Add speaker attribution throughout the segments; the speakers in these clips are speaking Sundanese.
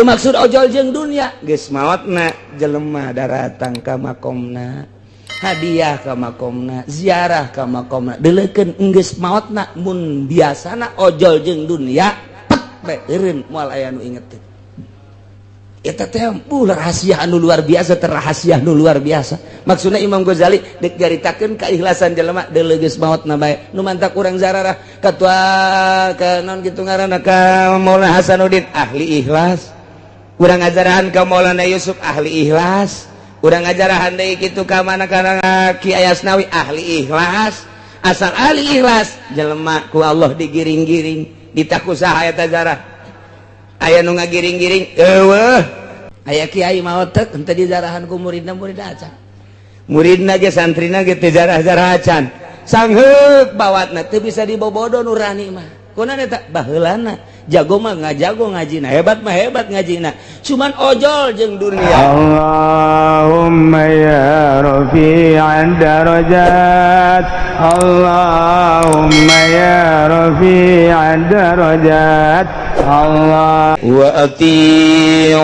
Speaker 1: teu maksud ojol jeung dunia geus maotna jelema daratang ka makomna hadiah ka makomna ziarah ka makomna deuleukeun geus maotna mun biasana ojol jeung dunia pek bae eureun moal aya nu inget teh eta teh rahasia anu luar biasa terrahasia anu luar biasa maksudna Imam Ghazali dek garitakeun keikhlasan jelema deuleu geus maotna bae nu mantak urang zararah katua ka naon kitu ngaranna ka Maulana Hasanuddin ahli ikhlas urang ngajarahan ka Maulana Yusuf ahli ikhlas urang ngajarahan deui kitu ka mana kana Ki Ayasnawi ahli ikhlas asal ahli ikhlas jelema ku Allah digiring-giring ditakusaha aya tajarah aya nu ngagiring-giring eueuh aya kiai maot teh henteu dijarahan ku muridna acan muridna ge santrina ge teu jarah-jarah acan sangheuk bawatna teu bisa dibobodo nurani mah kunaon eta baheulana jago mah ngajago ngajina hebat mah hebat ngajina cuman ojol jeung dunia
Speaker 2: Allahumma ya rafi'ad darajat Allahumma ya rafi'ad darajat Allah
Speaker 1: wa ati'ullah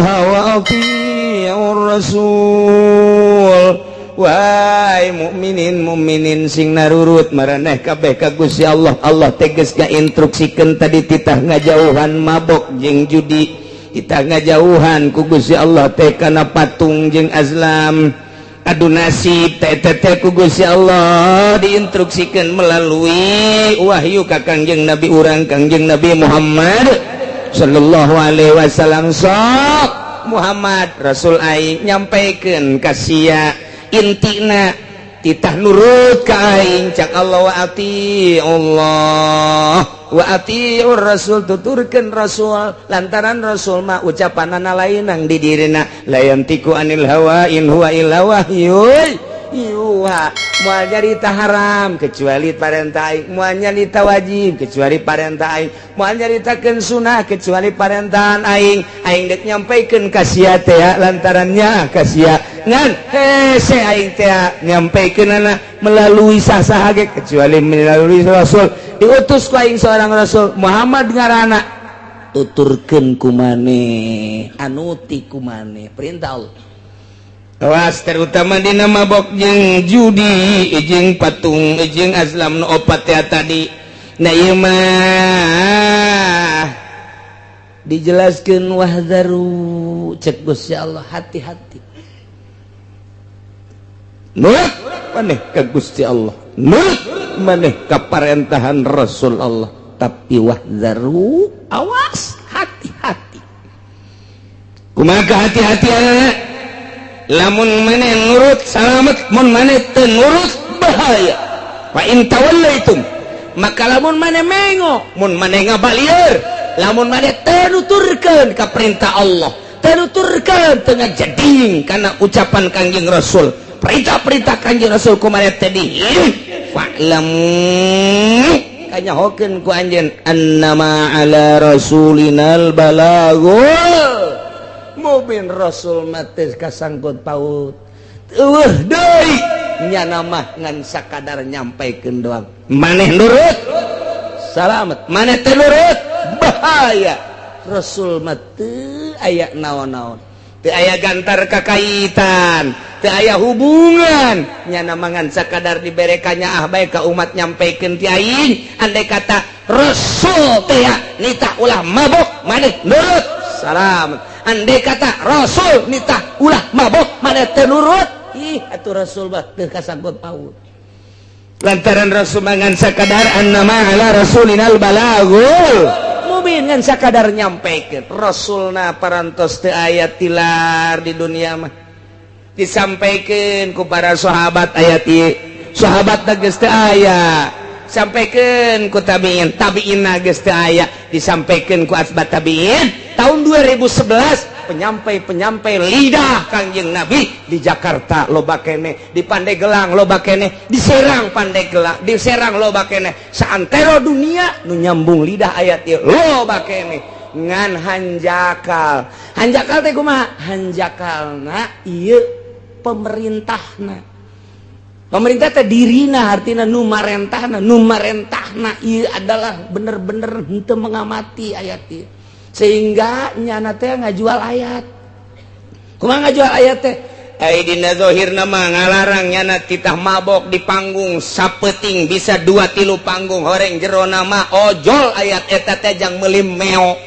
Speaker 1: wa ati'ur rasul wahai mukminin sing narurut maraneh kabeh ka Gusti Allah Allah tegas ngainstruksikeun tadi titah ngajauhan mabok jeung judi titah ngajauhan ku Gusti Allah teh kana patung jeung azlam adu nasib teh ku Gusti Allah diinstruksikeun melalui wahyu ka Kangjeng Nabi urang Kangjeng Nabi Muhammad sallallahu alaihi wasallam sok Muhammad Rasul aing nyampaikeun ka sia intina titah nurut ka aing cak Allah wa ati'ullah wa ati'ur rasul tuturkeun rasul lantaran rasul mah ucapanana lainang di dirina la yantiku anil hawa in huwa illa wahyun yuha moal nyarita haram kecuali parentah aing moal nyarita wajib kecuali parentah aing moal nyaritakeun sunah kecuali parentahan aing dek nyampaikeun ka sia teh lantarannya ka sia ngan hese aing teh nyampaikeunana melalui saha ge kecuali melalui rasul diutus ku aing seorang rasul Muhammad ngaranna tuturkeun ku maneh anuti ku maneh perintah Allah awas terutama dina mabok jeung judi jeung patung jeung azlam nu opat teh tadi na ieu mah dijelaskeun wahdaru cek Gusti Allah hati-hati nurut maneh ka Gusti Allah nurut maneh ka parentahan Rasul Allah tapi wahdaru awas hati-hati kumaha hati-hati lamun maneh nurut salamet mun maneh teu nurut bahaya fa in tawallaitum maka lamun maneh mengo mun maneh ngabalieur lamun maneh teu nuturkeun ka perintah Allah teu nuturkeun teu ngajading kana ucapan Kangjeng Rasul perintah-perintah Kangjeng Rasul ku maneh teh dihirup fa'lam kanyahokeun ku anjeun annama ala rasulinal balagul mubin Rasul mati kasangkut paut eueuh deui nyana mah ngan sakadar nyampaikeun doang maneh nurut salamet maneh teu nurut bahaya Rasul mati aya naon-naon teu aya gantar kakaitan teu aya hubungan nyana mah ngan sakadar diberekannya bae ka umat nyampaikeun ti aing andai kata Rasul teh nitah ulah mabok maneh nurut salamet andai kata Rasul nitah ulah mabok maneh teu nurut ih atuh Rasul mah teu kasangkut paut lantaran Rasul mangan sakadar annama ala rasulinal balagul mubin ngan sakadar nyampaikeun Rasulna parantos teu aya tilar di dunia mah disampaikeun ku para sahabat aya ti sahabatna geus teu aya sampaikeun ku tabi'in tabi'inna geus teu aya disampaikeun ku asbat tabi'in tahun 2011 penyampai lidah Kangjeng Nabi di Jakarta loba keneh di Pandeglang loba keneh di Serang Pandeglang di Serang loba keneh saantero dunia nu nyambung lidah ayat ieu loba keneh ngan hanjakal teh kumaha hanjakalna ieu pemerintahna pemerintah teh dirina artina nu marentahna ieu adalah bener-bener henteu mengamati ayat ieu sehingga nyana teh ngajual ayat. Kumaha ngajual ayat teh? Ai dina zahirna mah ngalarang nyana titah mabok di panggung sapeting bisa 2-3 panggung horeng jero nama ojol ayat eta teh jang meuli meo.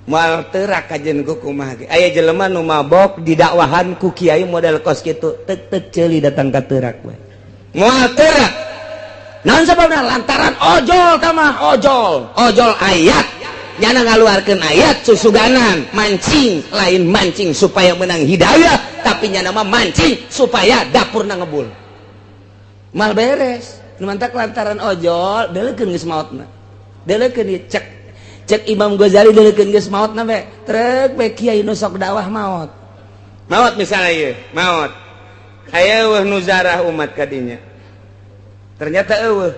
Speaker 1: Moal teurak kajen ku kumaha ge. Aya jelema nu mabok didakwahan ku kiai model kos kitu, teuk ceuli datang ka teurak we. Moal teurak. Naon sababna? Lantaran ojol tah mah ojol ayat. Nyana ngaluarkeun ayat susuganan mancing, lain mancing supaya menang hidayah, tapi nyana mah mancing supaya dapurna ngebul. Mal beres. Nu mantak lantaran ojol deuleukeun geus maotna. Deuleukeun cek Imam Ghazali deuleukeun geus maotna we. Trek we kiai nu sok dakwah maot. Maot misalnya ieu, maot. Aya eueuh nu zarah umat ka dinya. Ternyata eueuh.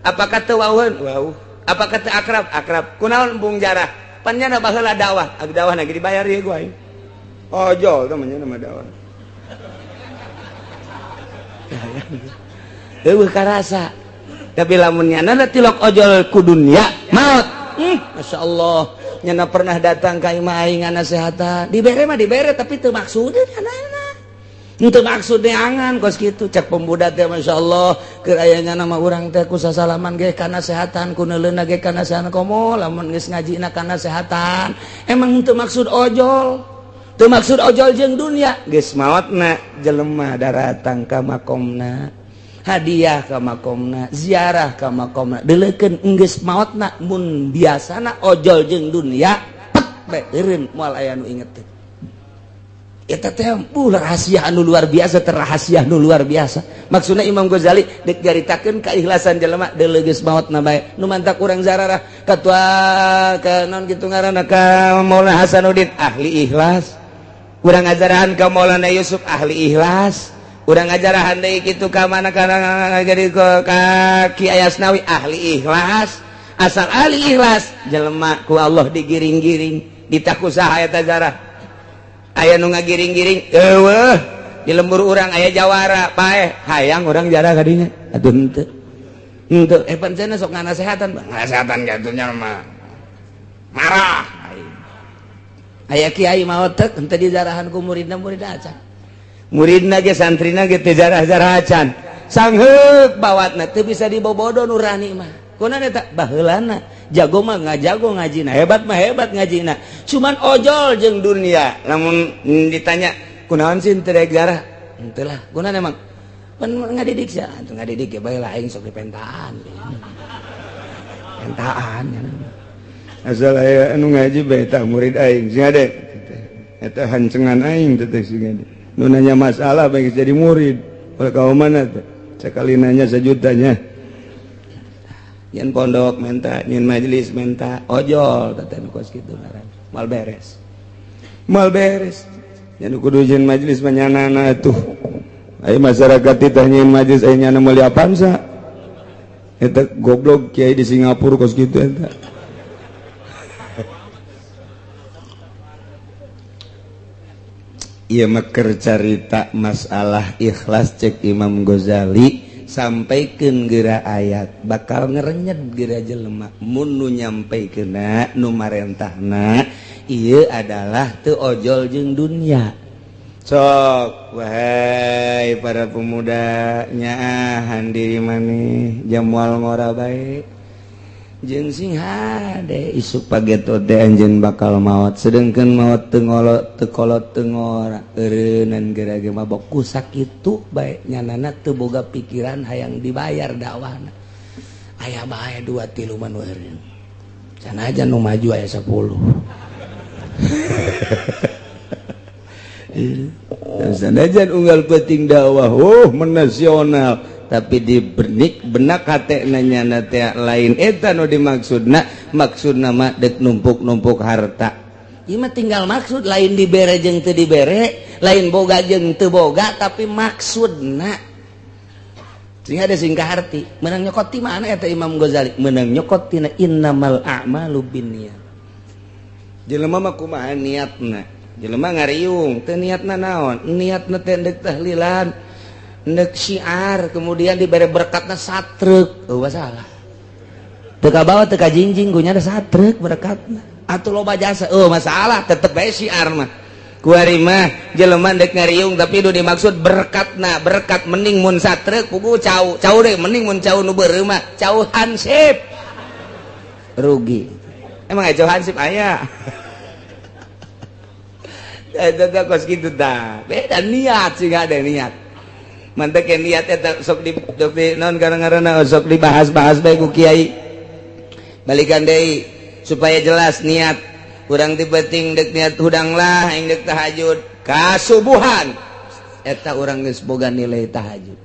Speaker 1: Apakah teu wauheun? Wauh. Apakah teu akrab? Akrab. Kunaon embung jarah? Pan nyana baheula dakwah. Ag dakwah na ge dibayar ieu gua aing. Ojol teh nama dakwah. Eueuh karasa. Tapi lamun nyana tilok ojol ku dunya, maot. Masya Allah. Nyana pernah datang ka imah aing ngasehatan. Dibere mah dibere tapi teu maksudna nyana. Itu maksudnya angan kos gitu cek pemuda teh Masya Allah keur aya nyana mah urang teh ku sasalaman ge kana sehatan ku neuleuna ge kana sehatan komo lamun geus ngajina kana sehatan emang teu maksud ojol jeung dunia geus maotna jelema daratang ka makomna hadiah ka makomna ziarah ka makomna deuleukeun geus maotna mun biasana ojol jeung dunia pet bae eureun moal aya nu inget teh. Eta teh rahasia anu luar biasa, terrahasia anu luar biasa. Maksudna Imam Ghazali dek garitakeun keikhlasan jelema deuleu geus maotna bae. Nu mantak urang zararah katua ka naon kitu ngaranna ka Maulana Hasanuddin ahli ikhlas. Urang ngajarahan ka Maulana Yusuf ahli ikhlas. Urang ngajarahan deui kitu ka mana kana jadi ka Kiai Asnawi ahli ikhlas. Asal ahli ikhlas jelema ku Allah digiring-giring ditaku saha eta zarah. Aya nu ngagiring-giring eueuh di lembur urang aya jawara paeh hayang urang jarah ka dinya atuh henteu pancena sok nganasehatan nganasehatan gatunya mah marah aya kiai maot teh henteu dijarahan ku muridna acan muridna ge santrina ge teu jarah-jarah acan sangheuk bawatna teu bisa dibobodo nurani mah kunaon eta baheulana jago mah ngajago ngajina hebat mah hebat ngajina cuman ojol jeung dunia lamun ditanya kunaon sih teu daek zarah henteu lah kunaon emang pan ngadidik sia atuh ngadidik ge bae lah aing sok dipentaan pentaan asal aya anu ngaji bae tah murid aing sing ade eta hancengan aing teh sing ade nu nanya masalah bae jadi murid oleh kaum mana teh sekali nanya sejutanya yen pondok menta, yen majelis menta, ojol kata kos gitu ngaran. Mal beres. Yen kudu yen majelis manyanana tuh. Ai masyarakat titah nyen majelis aya nyana meuli apaan sa? Eta goblok kiai di Singapura kos gitu eta. Ieu mah keur carita masalah ikhlas cek Imam Ghazali. Sampaikan geura ayat bakal ngerenyet geura jelema mun nu nyampaikeunna nu marentahna ieu adalah teu ojol jeung dunia sok wahai para pemuda nyaahan diri maneh jam moal ngora bae jeung sing hade isuk pageto teh anjeun bakal maot sedengkeun maot teu ngolot teu kolot teu ngora eureunan geura ge mabok ku sakitu bae nyanana teu boga pikiran hayang dibayar dakwahna aya bae 2-3 man eureun sanajan nu maju aya 10 sanajan unggal penting dakwah menasional tapi di benak hate nanya teh lain eta nu dimaksudna maksudna mah dek numpuk harta ieu mah tinggal maksud lain dibere jeung teu dibere lain boga jeung teu boga tapi maksudna sing ada singkah arti menang nyokot ti mana eta Imam Ghazali menang nyokot tina innamal a'malu binniyat jelema mah kumaha niatna jelema ngariung teu niatna naon niatna teh deuk tahlilan nek syiar kemudian diberi berkatna satrek eueuh salah teka bawah teka jinjing gunya ada satrek berkatna atuh loba jasa masalah tetep bae syiar mah kuari mah jelema dek ngariung tapi itu dimaksud berkatna berkat mending mun satrek pugu cau deh mending mun cau nu beureu mah cau hansip rugi emang cau hansip aya eta kos kitu tah beda niat sih ada niat mantep ke niat eta sok di naon garang-garana sok dibahas-bahas bae ku kiai balikan deui supaya jelas niat urang tibeting dek niat hudang lah yang dek tahajud kasubuhan eta urang geus boga nilai tahajud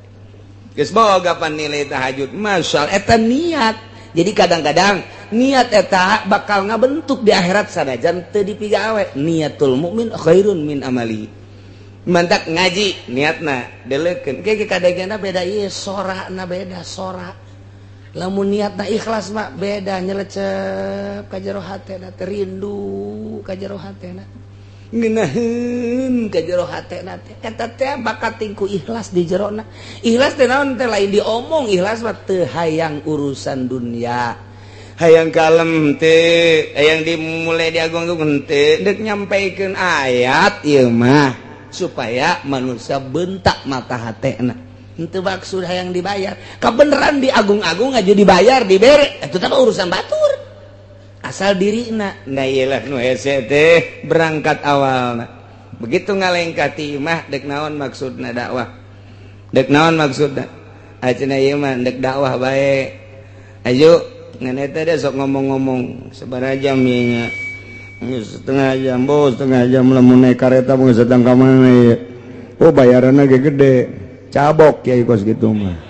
Speaker 1: geus boga pan nilai tahajud masyaallah eta niat jadi kadang-kadang niat eta bakal ngabentuk di akhirat sanajan teu dipigawe niatul mukmin khairun min amali mantak ngaji niatna deleukeun ge kadangana beda ieu sorana beda sora lamun niatna ikhlas mah beda nyelecep ka jero hatena teh rindu ka jero hatena ngeunaheun ka jero hatena teh eta teh bakat tingku ikhlas di jerona ikhlas teh naon teh lain diomong ikhlas mah teu hayang urusan dunia hayang kalem teh hayang dimulai diagung-agung teh deuk nyampaikeun ayat ieu mah supaya manusia bentak mata hatena henteu maksud hayang dibayar kabeneran diagung-agung aja dibayar dibere eta teh urusan batur asal dirina nah iyalah nu hese teh berangkat awalna begitu ngalengkati mah dek naon maksudna dakwah dek naon maksudna ayeuna ieu mah dek dakwah bae ayo ngan eta teh sok ngomong-ngomong sabaraha jam ieu nya setengah jam bos setengah jam lamun naik kareta mau sedang ka mana ieu bayaranna ge gede cabok kiai kos gitu mah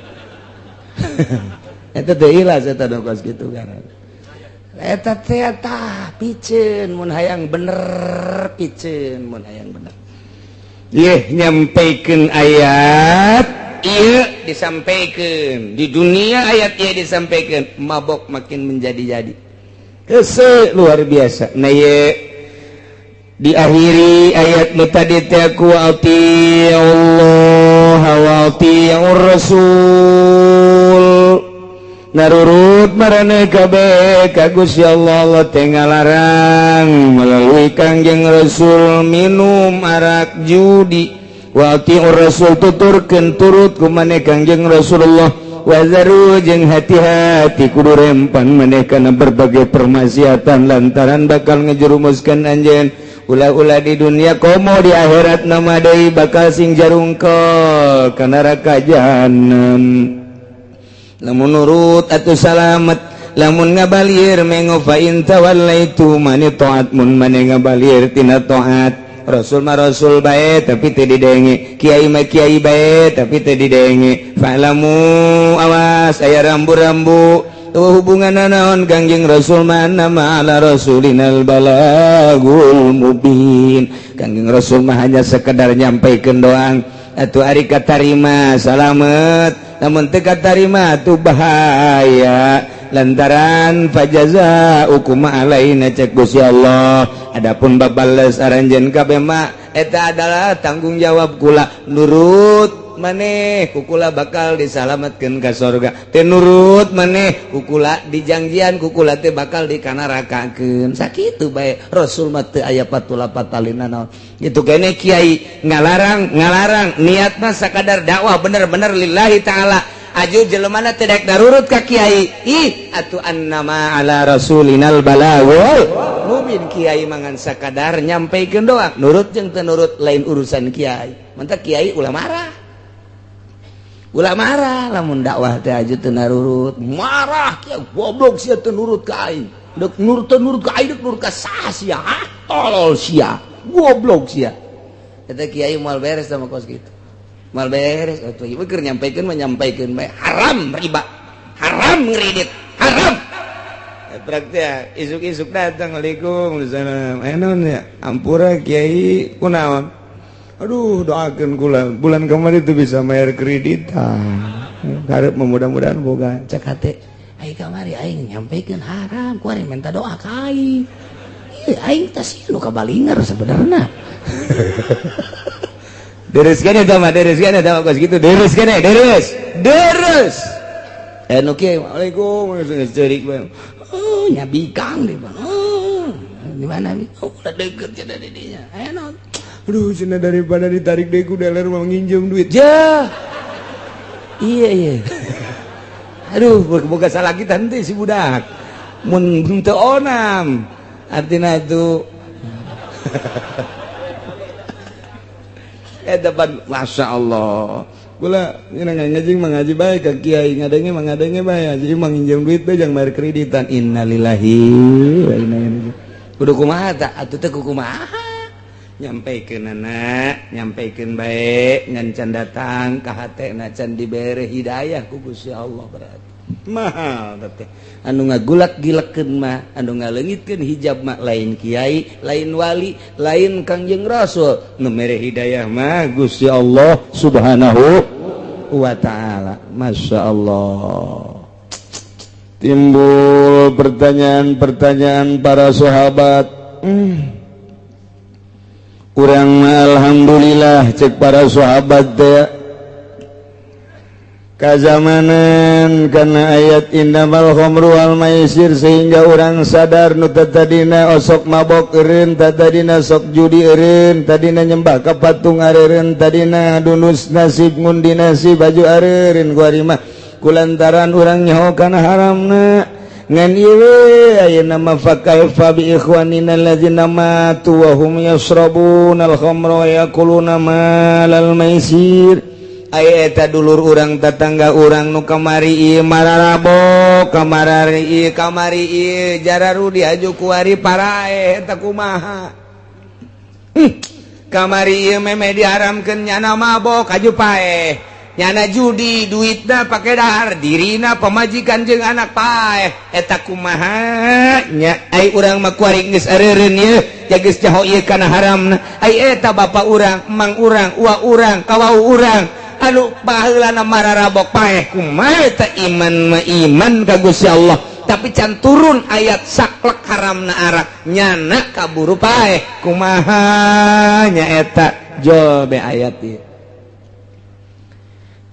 Speaker 1: eta teh ilas eta kos gitu kan eta teh tah piceun mun hayang bener piceun mun hayang bener ieu nyampaikeun ayat ieu disampaikeun di dunia ayat ieu disampaikeun mabok makin menjadi-jadi hese luar biasa nah ieu diakhiri ayat nu tadi teh ku Allah wa atiur rasul narurut marane kabeh ka Gusti Allah teh ngalarang melalui Kangjeng Rasul minum arak judi wa atiur rasul tuturkeun turut ku maneh Kangjeng Rasulullah wazaru jeung hati-hati kudu rempan maneh kana berbagai permaksiatan lantaran bakal ngejerumuskeun anjeun ulah-ulah di dunia komo di akhirat nama deui bakal sing jarungkel ka neraka jahanam lamun nurut atuh salamet lamun ngabalieur mengo fa in tawallaitu mani taat mun mane ngabalieur tina taat rasul mah rasul bae tapi teu didenge kiai mah kiai bae tapi teu didenge fa'lamu awas aya rambu-rambu hubungan naon Kangjeng Rasul mana ala rasulinal balagul mubin Kangjeng Rasul mah hanya sekedar nyampaikeun doang atuh ari katarima salamet namun teu katarima atuh bahaya lantaran fajazaukum alaina cek Gusti Allah adapun babales aranjeun kabeh mah eta adalah tanggung jawab kula nurut maneh kukula bakal disalamatkeun ka surga teu nurut maneh kukula dijangjian kukula teh bakal dikanarakakeun sakitu bae Rasul mah teu aya patula-patalina naon kitu kene kiai ngalarang niat mah sakadar dakwah bener-bener lillahi taala aju jelemana teh daek darurut ka kiai atuh annama ala rasulinal balagul mubin kiai mangan sakadar nyampaikeun doang nurut jeung teu nurut lain urusan kiai mantap kiai ulah marah lamun dakwah teh aju teu narurut marah kieu goblok sia teu nurut ka aing deuk nurut ka aing deuk nurut ka saha sia tolol sia goblok sia eta kiai moal beres sama kos kitu moal beres atuh ieu keur nyampaikeun mah nyampaikeun bae haram riba haram ngredit haram praktek isuk-isuk datang Waalaikumsalam enon ya ampura kiai kunaon aduh doakan kula bulan kemarin itu bisa bayar kreditan harap mudah-mudahan boga cek hati aing kamari aing nyampaikeun haram ku ari minta doa ka aing aing teh sieun nu kabalinger sebenarnya deres kene kos gitu deres kieu Waalaikum ceurik bae nyabikang deh bang di mana nih udah deket ya dari dinya enak aduh cenah daripada ditarik deui ku dealer mau nginjem duit ja iya aduh boga salah kita henteu si budak mun teu onam artina itu depan Masya Allah gula ngajing mengaji baik ke kiai ngadenge mangadenge bae jadi manginjem duit bae jangan bayar kreditan innalillahi wa inna ilaihi kudu kumaha tah atuh teh kumaha nyampaikeun anak nyampaikeun bae ngan can datang ka hatena can dibere hidayah ku Gusti Allah berarti mahal teh anu ngagulak-gilekeun mah anu ngaleungitkeun hijab mah lain kiai lain wali lain Kangjeng Rasul nu mere hidayah mah Gusti Allah Subhanahu wa taala. Masya Allah. Timbul pertanyaan-pertanyaan para sahabat. Urang mah alhamdulillah cek para sahabat teh kazamanan karena ayat innamal khamru wal maisir sehingga orang sadar nu tadina osok mabok eureun tadina sok judi eureun tadina nyembah ka patung areureun tadina dunus nasib ngundi nasib baju areureun ku ari mah kulantaran urang nyaho kana haramna ngan ieu ayeuna mah fakaifa bi ikhwanina alladzina matu wa hum yashrabuna al khamra wa yakuluna malal maisir aya eta dulur urang tetangga urang nu kamari ieu mararabok kamari ieu jararu diaju ku ari parae eta kumaha kamari ieu meme diharamkeun nyana mabok aju pae nyana judi duitna pake dahar dirina pamajikan jeung anak pae eta kumaha nya ai urang mah kuari geus areureun ieu jageus jaho ieu kana haramna ai eta bapa urang emang urang uwa urang kawau urang anu baheulana mararabok paeh kumaha eta iman mah iman ka Gusti Allah tapi can turun ayat saklek haramna arak nyana kaburu paeh kumaha nya eta jobe ayat ieu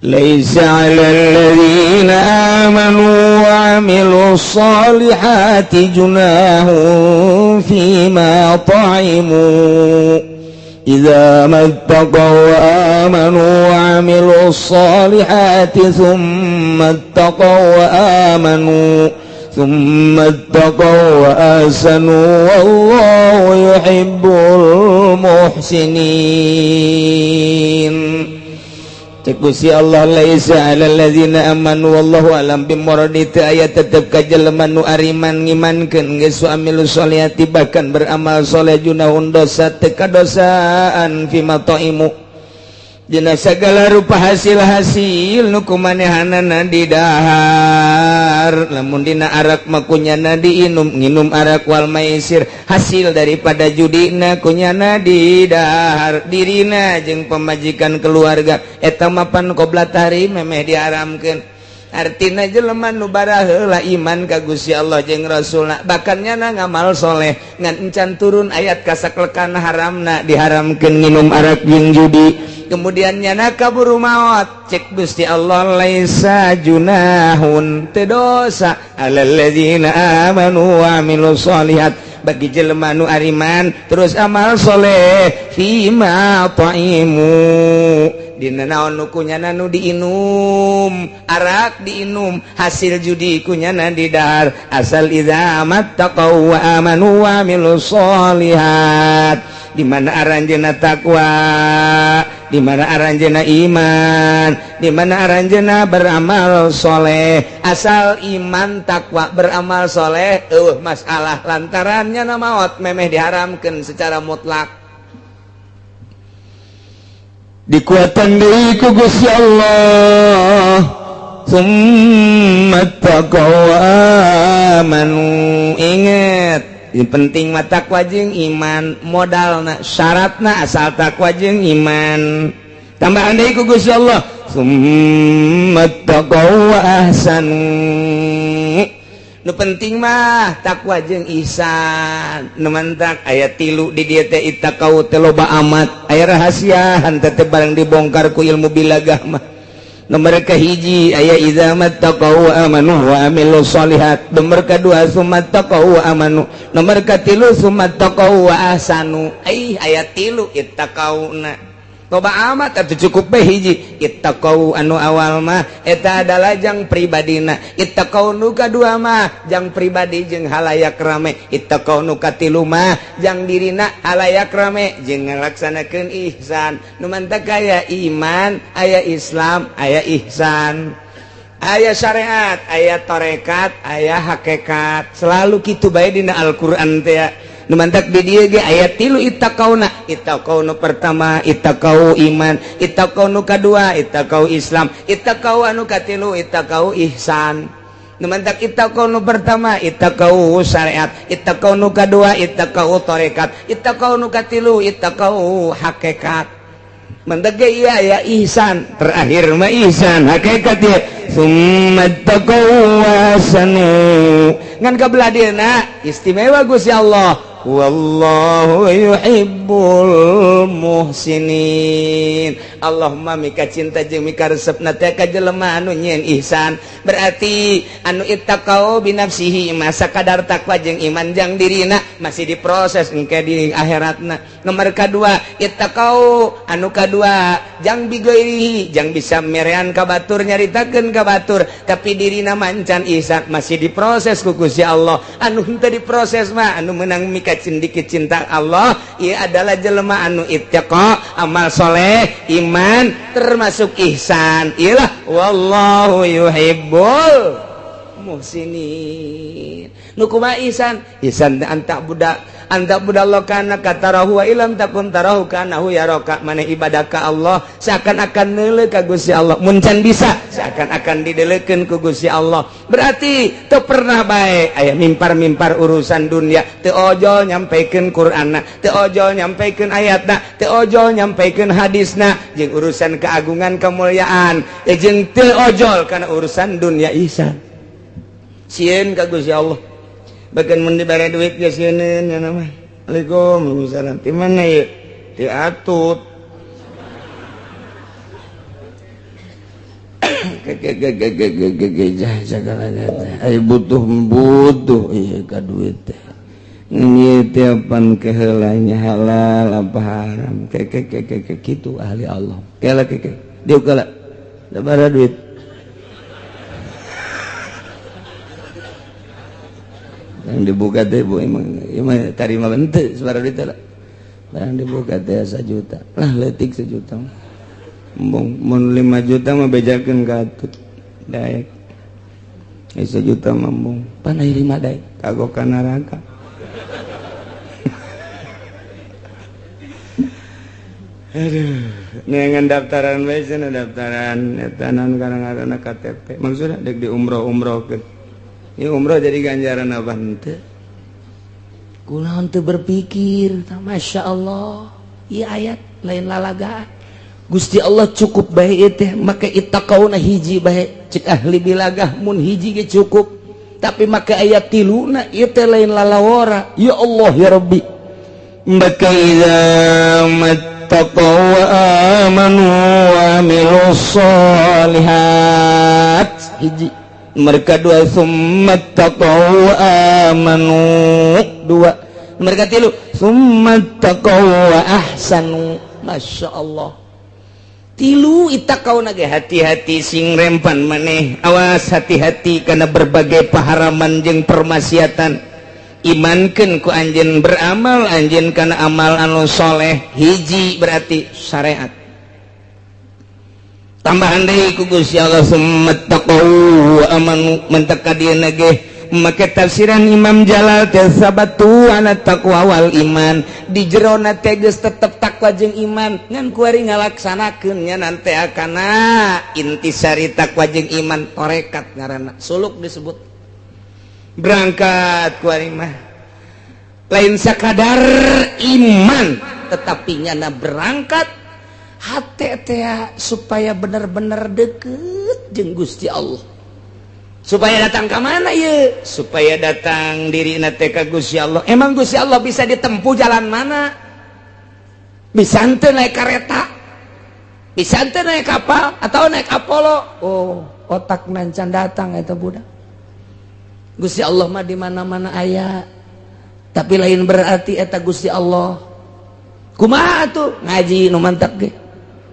Speaker 1: laisa 'alal ladzina amanu wa 'amilus solihati junahun fima ta'imu إذا ما اتقوا وآمنوا وعملوا الصالحات ثم اتقوا وآسنوا والله يحب المحسنين. Cek Gusti Allah laisa 'alal ladzina amanu wallahu alam bimuradi teu aya tetep ka jelema nu ariman ngimankeun geus amilus solihati bahkan beramal soleh junahun dosa teu kadosaan fima taimu dina sagala rupa hasil-hasil nu kumanehanana di dahar lamun dina arak mah kunyana diinum nginum arak wal maisir hasil daripada judina kunyana di dahar dirina jeung pemajikan keluarga eta mapan qoblat hari memeh diharamkeun artina jelema nu baraheula iman ka Gusti Allah jeung Rasulna bahkan nyana ngamal soleh ngan encan turun ayat kasaklekan haramna diharamkeun nginum arak jeung judi kemudian nyana kaburu maot cek Gusti Allah laisa junahun teu dosa 'alal ladzina amanu wa 'amilus solihat bagi jelema nu ariman terus amal soleh fima ta'imu dina naon nu kunyana nu diinum arak diinum hasil judi kunyana di dahar asal idza mattaqau wa amanu wa 'amilus solihat di mana aranjeuna takwa di mana aranjeuna iman di mana aranjeuna beramal soleh asal iman takwa beramal soleh masalah lantarannya maot memeh diharamkeun secara mutlak dikuatan deui ku Gusti Allah summa taqwa amanu inget penting mah takwa jeung iman modalna syaratna asal takwa jeung iman tambahan deui ku Gusti Allah summa taqwa ahsanu nu penting mah takwa jeung ihsan nu mantak aya 3 di dieu teh ittaqau teh loba amat aya rahasia henteu teh barang dibongkar ku ilmu bilagah mah Nomor kahiji aya idza mattaqau wa amanu wa amilus solihat. Nomor kedua sumattaqau wa amanu. Nomor katilu sumattaqau wa ahsanu. Ayat 3 ittaqauna. Coba amat atuh cukup bae hiji ittaqau anu awal mah eta adalah jang pribadina. Ittaqau nu kadua mah jang pribadi jeung halayak rame. Ittaqau nu katilu mah jang dirina halayak rame jeung ngalaksanakeun ihsan. Nu mantak aya iman, aya Islam, aya ihsan. Aya syariat, aya tarekat, aya hakikat. Selalu kitu bae dina Al-Qur'an teh. Nu mantak di dieu ge ayat 3 ittaqauna. Ittaqau nu pertama ittaqau iman, ittaqau nu kadua ittaqau Islam, ittaqau anu katilu ittaqau ihsan. Nu mantak ittaqau nu pertama ittaqau syariat, ittaqau nu kadua ittaqau tarekat, ittaqau nu katilu ittaqau hakikat. Mantak ge ieu aya ihsan, terakhir mah ihsan, hakikat ye summa taqau wasanu. Ngan kabelah dieuna istimewa Gusti Allah. Wallahu yuhibbul muhsinin. Allahumma mika cinta jeung mika resepna teh ka jelema anu nyieun ihsan. Berarti anu ittaqau bi nafsihi masa kadar takwa jeung iman jang dirina masih diproses engke di akhiratna. Nomor kadua ittaqau anu kadua jang bigoirihi jang bisa merean ka batur nyaritakeun ka batur tapi dirina mancan ihsan masih diproses ku Gusti Allah. Anu henteu diproses mah anu meunang mika dikit cinta Allah ia adalah jelema anu ittaqa amal soleh iman termasuk ihsan. Ialah wallahu yuhibbul muhsinin. Nu kumaha ihsan? Ihsan anta budallah kana katarahu wa ilam takun tarahu kana hu yaraka. Maneh ibadah ka Allah seakan-akan neuleuh ka Gusti Allah. Mun can bisa seakan-akan dideleukeun ku Gusti Allah. Berarti teu pernah bae aya mimpar-mimpar urusan dunia, teu ojol nyampaikeun Qur'anna, teu ojol nyampaikeun ayatna, teu ojol nyampaikeun hadisna jeung urusan keagungan kemuliaan, jeung teu ojol kana urusan dunia ihsan. Sieun ka Gusti Allah. Bahkan mun dibere duit ge sieun nya mah. Waalaikumsalam. Di mana ieu? Di atut. Sagalanya teh. Ai butuh ieu ka duit teh. Ieu teh pan keheulanya halal apa haram. Kitu ahli Allah. Kela dieu kala. Sabaraha duit? Yang dibuka teh bu emang tarima bente suara duit lah. Barang dibuka teh 1 juta lah leutik 1 juta mun 5 juta mah bejakeun ka atut daek 1 juta mah mung pan aya 5 daek kagok ka neraka. Aduh neangan daftaran bae cenah daftaran eta naon kadang-kadang KTP maksudna dek di umroh-umrohkeun. Ini umroh jadi ganjaran apa henteu? Kunaon teu berpikir, masya Allah. Ieu ayat lain lalagaan. Gusti Allah cukup bae ieu teh, make ittaqauna hiji bae. Cek ahli bilagah mun hiji ge cukup. Tapi make ayat 3 ieu teh lain lalawara. Ya Allah ya Rabbi. Maka idza mattaqaw wa amanu wa amilus solihat. Hiji mereka dua summat taqaw amanu dua mereka tilu summat taqaw ahsanu. Masya Allah tilu ittaqau nage hati-hati sing rempan maneh awas hati-hati karena berbagai paharaman jeung permaksiatan. Imankeun ku anjeun beramal anjeun kana amal anu soleh hiji berarti syariat. Tambahan deui ku Gusti Allah summat taqaw amanu mentak ka dieuna ge make tafsiran Imam Jalal teh sabatu ana taqwa wal iman di jerona teh geus tetep takwa jeung iman ngan kuari ngalaksanakeun nya nanti akana intisari takwa jeung iman tarekat ngaranna suluk disebut berangkat kuari mah lain sakadar iman tetapi nyana berangkat hati teh supaya benar-benar deket jeung Gusti Allah. Supaya datang ke mana ya? Supaya datang dirina teh ka Gusti Allah. Emang Gusti Allah bisa ditempuh jalan mana? Bisa henteu naik kareta. pisan teh naik kapal atau naik Apollo. Oh, otak nancan datang eta budak. Gusti Allah mah di mana-mana aya. Tapi lain berarti eta Gusti Allah. Kumaha tuh ngaji nu mantap ge.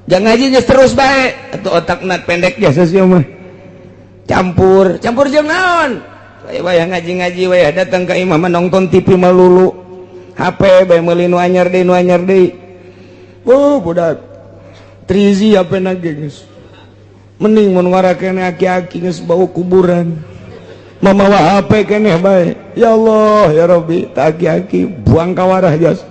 Speaker 1: Jangan ngajinya terus bae atuh otakna pendek biasa sih mah. Campur jeung naon? Wayah ngaji-ngaji wayah datang ka imam nonton TV melulu. HP bae meuli nu anyar deui. Oh, budak. Trizi HP na geus. Mending mun ngarakene aki-aki geus bau kuburan. Mamawa HP keneh bae. Ya Allah, ya Rabbi, tak aki-aki buang ka warah jas.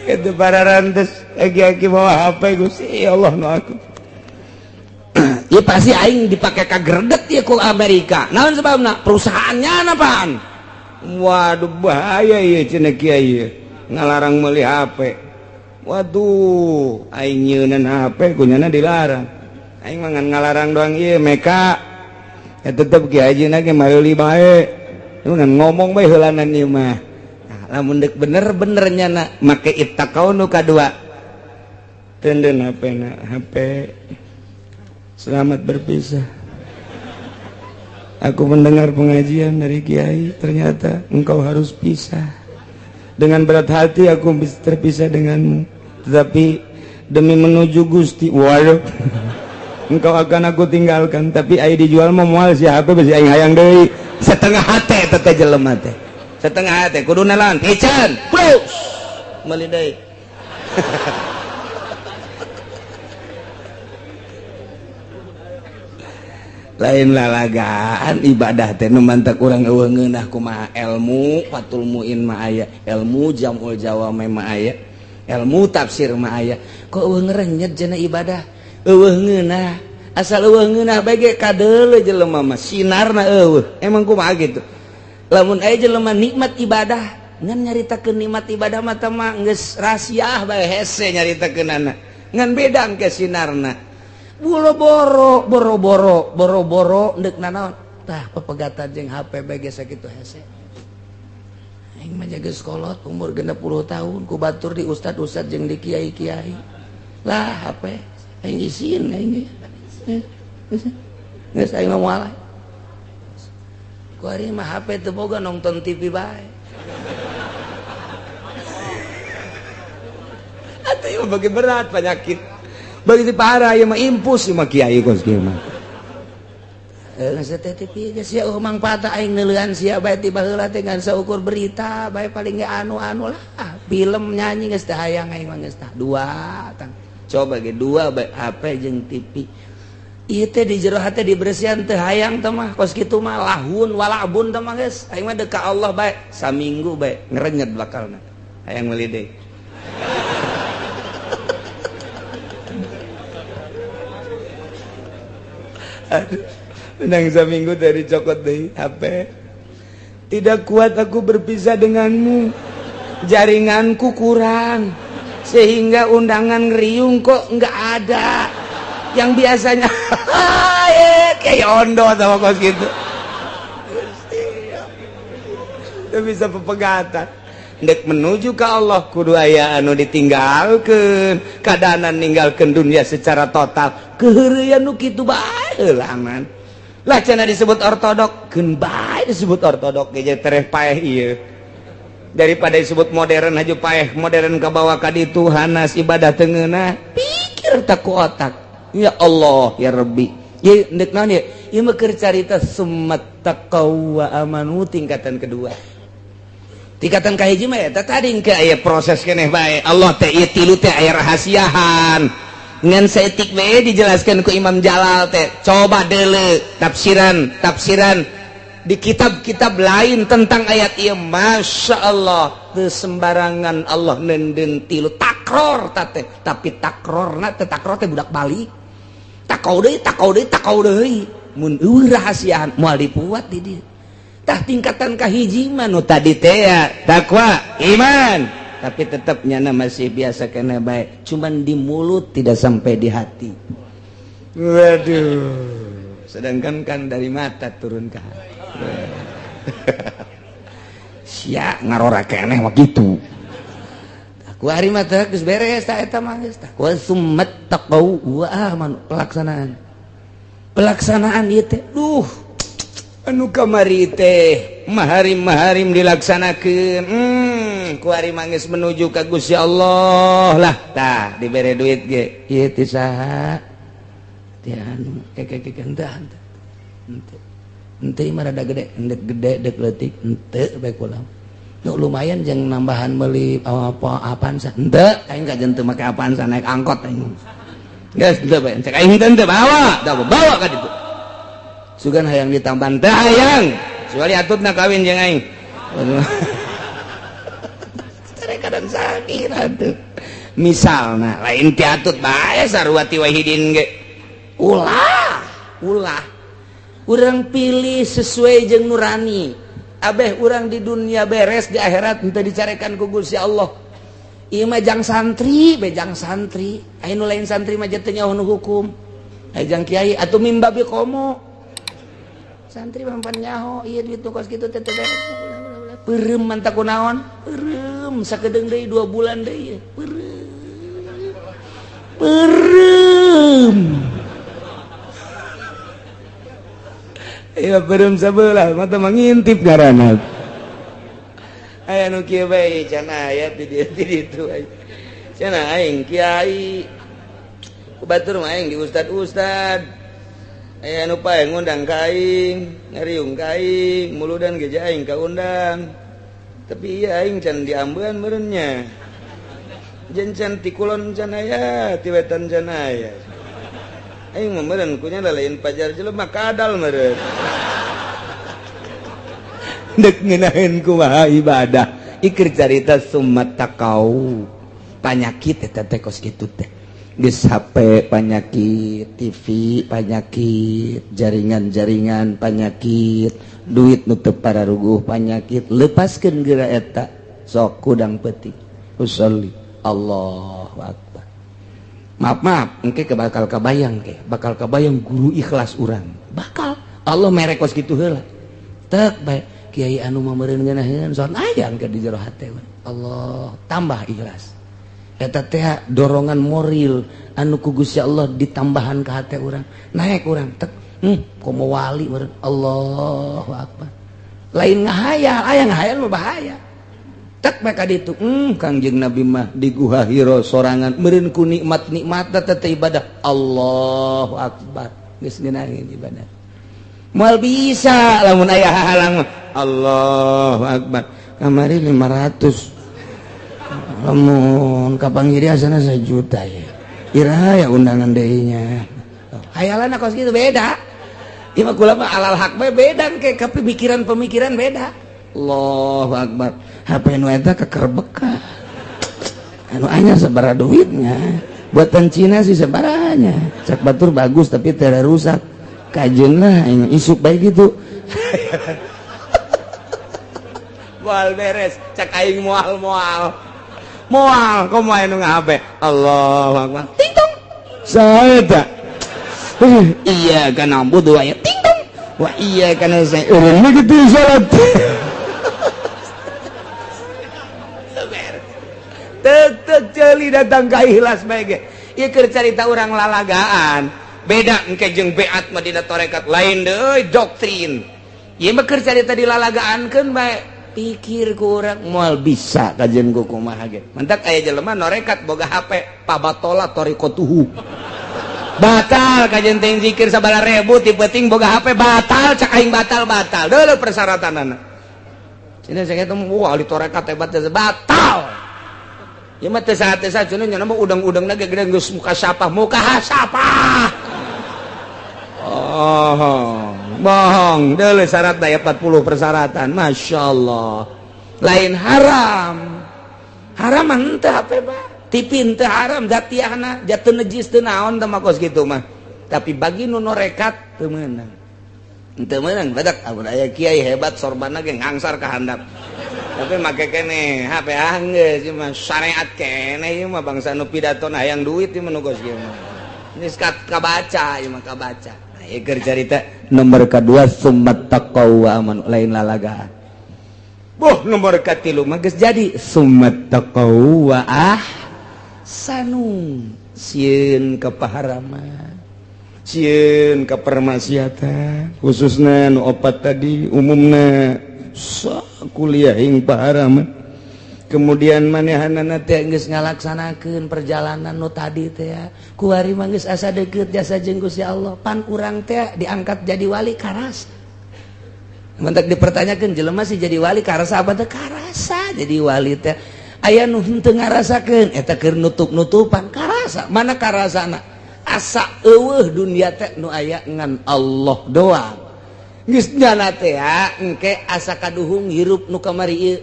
Speaker 1: Itu para rantes aki-aki bawa HP Gusti, ya Allah nu aku. Ya pasti aing dipake kagreget ya ku Amerika. Naon sebabna? Perusahaannya apaan? Waduh bahaya ieu cenah kiai ngalarang meuli HP. Waduh, aing nyeunan HP kunyana dilarang. Aing mah ngan ngalarang doang ieu meka. Ya tetep kiai ajeuna ge meuli bae. Ngan ngomong bae heulanan ieu mah. Nah, lamun deuk bener-bener nyana make ittaqau nu kadua. Teuneun HP-na, HP. Selamat berpisah. Aku mendengar pengajian dari kiai, ternyata engkau harus pisah. Dengan berat hati aku terpisah denganmu. Tetapi demi menuju Gusti, waduh, engkau akan aku tinggalkan. Tapi ai dijual mah moal si HP besi aing hayang deui. Setengah hate teteh jelema teh. Setengah hate kudu nalan, pican, plus. Meuli deui. Lain lalagaan ibadah teh nu mantak urang eueuh ngeunah kumaha ilmu fatul muin mah aya, ilmu jamul jawame mah aya, ilmu tafsir mah aya. Kok eueuh ngerenyet cenah ibadah eueuh ngeunah, asal eueuh ngeunah bae ge kadeuleu jelema mah sinarna eueuh. Emang kumaha gitu. Lamun aya jelema nikmat ibadah ngan nyaritakeun nikmat ibadah mah teh mah geus rahasia bae hese nyaritakeunana ngan bedang ke sinarna. Boro-boro ndek nanaon tah pepegatan jeung HP bage sakitu hese. Aing mah jaga sekolot umur 60 tahun ku batur di ustad-ustad jeung di kiai-kiai. Lah HP aing isin aing. Geus aing mah moal. Ku ari mah HP teu boga nonton TV bae. Atuh ieu bagi berat penyakit. Bagi parah ya mah impus mah kiai kos kieu mah. Geus teh TV geus sia mangpaat aing neuleuan sia bae tiba heula teh ngan saukur berita bae paling ge anu-anu lah. Film nyanyi geus teh hayang aing mah geus tah dua tang. Coba ge dua bae HP jeung TV. Ieu teh di jero hate diberesihan teh hayang teh mah kos kitu mah lahun walabun teh mah geus aing mah deuk ka Allah bae saminggu bae ngerenyet bakalna. Hayang meuli deui. Menang seminggu dari cokot deh HP. Tidak kuat aku berpisah denganmu. Jaringanku kurang sehingga undangan ngeriung kok nggak ada. Yang biasanya kayak ondo sama kos gitu. Tidak bisa pepegatan. Ndek menuju ke Allah kudu aya anu ditinggalkeun, kadaanan ninggalkeun dunia secara total. Keheureuyan nu kitu bae heula aman. Lah cenah disebut ortodok, keun bae disebut ortodok ge tereh paeh ieu. Daripada disebut modern haju paeh, modern kabawa ka ditu hanas ibadah teu ngeunah. Pikir tak ku otak. Ya Allah, ya Rabbi. Ye ndek naon ye? Ieu mah keur carita summat taqwa wa amanu tingkatan kedua. Tingkatan kahiji mah eta tadi engke aya proses keneh bae. Allah teh ieu tilu teh aya rahasiahan. Ngan saeutik bae dijelaskeun ku Imam Jalal teh. Coba deuleu tafsiran di kitab-kitab lain tentang ayat ieu. Masya Allah teu sembarangan Allah nenden tilu takror teh. Tapi takrorna teh takror teh budak balik. Takau deui. Mun eueuh rahasiahan moal dipuat di dieu. Tah tingkatan kahiji mah nu tadi teh ya takwa iman, tapi tetap nyana masih biasa kena baik, cuman di mulut tidak sampai di hati. Waduh, sedangkan kan dari mata turun ke hati. sia ngarora keneh mah kitu. Ku ari mah teh geus beres tah eta mah geus tah. Wa summat taqau wa amanu pelaksanaan ieu teh duh anu kamari teh maharim dilaksanakeun ku ari mah geus menuju ka Gusti Allah lah tah dibere duit ge ieu teh saha teh anu henteu mah rada gede dek leutik henteu bae kula lumayan jeung nambahan meuli apaan sa henteu aing ka jeung teu make apaan sa naik angkot aing geus henteu bae cek aing henteu bawa ka ditu sugan hayang ditambahan teh hayang kecuali atutna kawin jeung aing tarekan sakit atuh misalna lain ti atut bae sarua ti wahidin ge ulah urang pilih sesuai jeung nurani abeh urang di dunia beres di akhirat henteu dicarekan ku Gusti Allah ieu mah jang santri bejang santri anu lain santri mah teu nyaho hukum jang kiai atuh mimba bi komo santri mah pan nyaho ieu duit nu kos kitu teh beres peureum manta kunaon peureum sakedeung deui 2 bulan deui peureum iya beureum sabelah mata mangintip ngaranna aya nu kieu bae can aya di ditu can aing kiai ku batur mah aing di ustad aya nu pae ngundang ka aing ngariung ka aing muludan ge aing kaundang tapi ieu aing can diambeun meureun nya jen can ti kulon can aya ti wetan can aya aing mah meureun kunya lain pajar jelema kadal meureun dek ngeunaheun kumaha ibadah ikir carita summat taqau panyakit eta teh kos kitu teh geus HP panyakit TV panyakit jaringan panyakit duit nu teu pararuguh panyakit lepaskeun geura eta sok kudang peuting usolli Allahu akbar maaf engke bakal kabayang guru ikhlas urang bakal Allah mere kos kitu heula teu bae kiai anu mah meureun ngeunaheun soal ayang ke di jero hate Allah tambah ikhlas eta teh dorongan moral anu ku Gusti Allah ditambahan ka hate urang naek urang tek komo wali meureun Allahu akbar lain ngahayal aya ngahayal mah bahaya tek bae ka ditu Kangjeng Nabi mah di Guha Hira sorangan meureun ku nikmat-nikmatna teh ibadah Allahu akbar geus ngeunaheun ibadah moal bisa lamun aya halang mah Allahu akbar kamari 500 lamun kapanggiri asana 1 juta ya iraha ya undangan deui nya hayalanna kos kitu beda ieu mah kula mah alal haq bae beda ke pemikiran beda Allahu akbar HP nu eta kekerbeka anu anyar sabaraha duitnya buatan Cina sih sabaranya cak batur bagus tapi teu rusak kajeun lah isuk bae gitu moal beres cak aing moal komo aya nu ngahape Allahu akbar ting tong saha eta iya kana budu aya ting tong wa iya kana saya urang kitu salat tetep ceuli datang ka ikhlas bae ge ieu keur carita urang lalagaan beda engke jeung beat mah dina tarekat lain deui doktrin ieu mah keur carita dilalagaankeun bae pikir ku urang moal bisa kajen ku kumaha ge mentak aya jelema norekat boga HP pabatola torikotuhu batal kajen teh zikir sabala ribu ti peuting boga HP batal cak aing batal deuleu persyaratanana cenah sakitu wah ali torekat hebat batal ieu mah teu saha-saha cenah nya mah udang-udangna ge gede geus muka sapah oh bohong deuleu syarat daya 40 persyaratan masyaallah lain haram henteu HP ba TV teu haram zatiahna jatuh najis teu naon teh makos kitu mah tapi bagi nu norekat teu meunang badak amun aya kiai hebat sorbanna ge ngangsar ka handap tapi make keneh HP geus ieu mah syariat keneh ieu mah bangsa nu pidatona hayang duit ieu mah nu kos kieu mah geus kabaca ieu mah kabaca. Keur carita nomor kedua summat taqwa lain lalagaan nomor katilu mah geus jadi summat taqaw wa ahsanu sieun ka paharaman sieun ka permaksiatan khususna nu opat tadi umumna kuliah ing paharaman kemudian manehanana teh geus ngalaksanakeun perjalanan nu tadi teh kuari mah geus asa deukeut jasa jeung Gusti Allah pan urang teh diangkat jadi wali karas mentak dipertanyakan jelema sih jadi wali karasa apa teh karasa jadi wali teh aya nu henteu ngarasakeun eta keur nutup-nutupan karasa mana karasana asa eueuh dunia teh nu aya ngan Allah doang geus nyana teh engke asa kaduhung hirup nu kamari ieu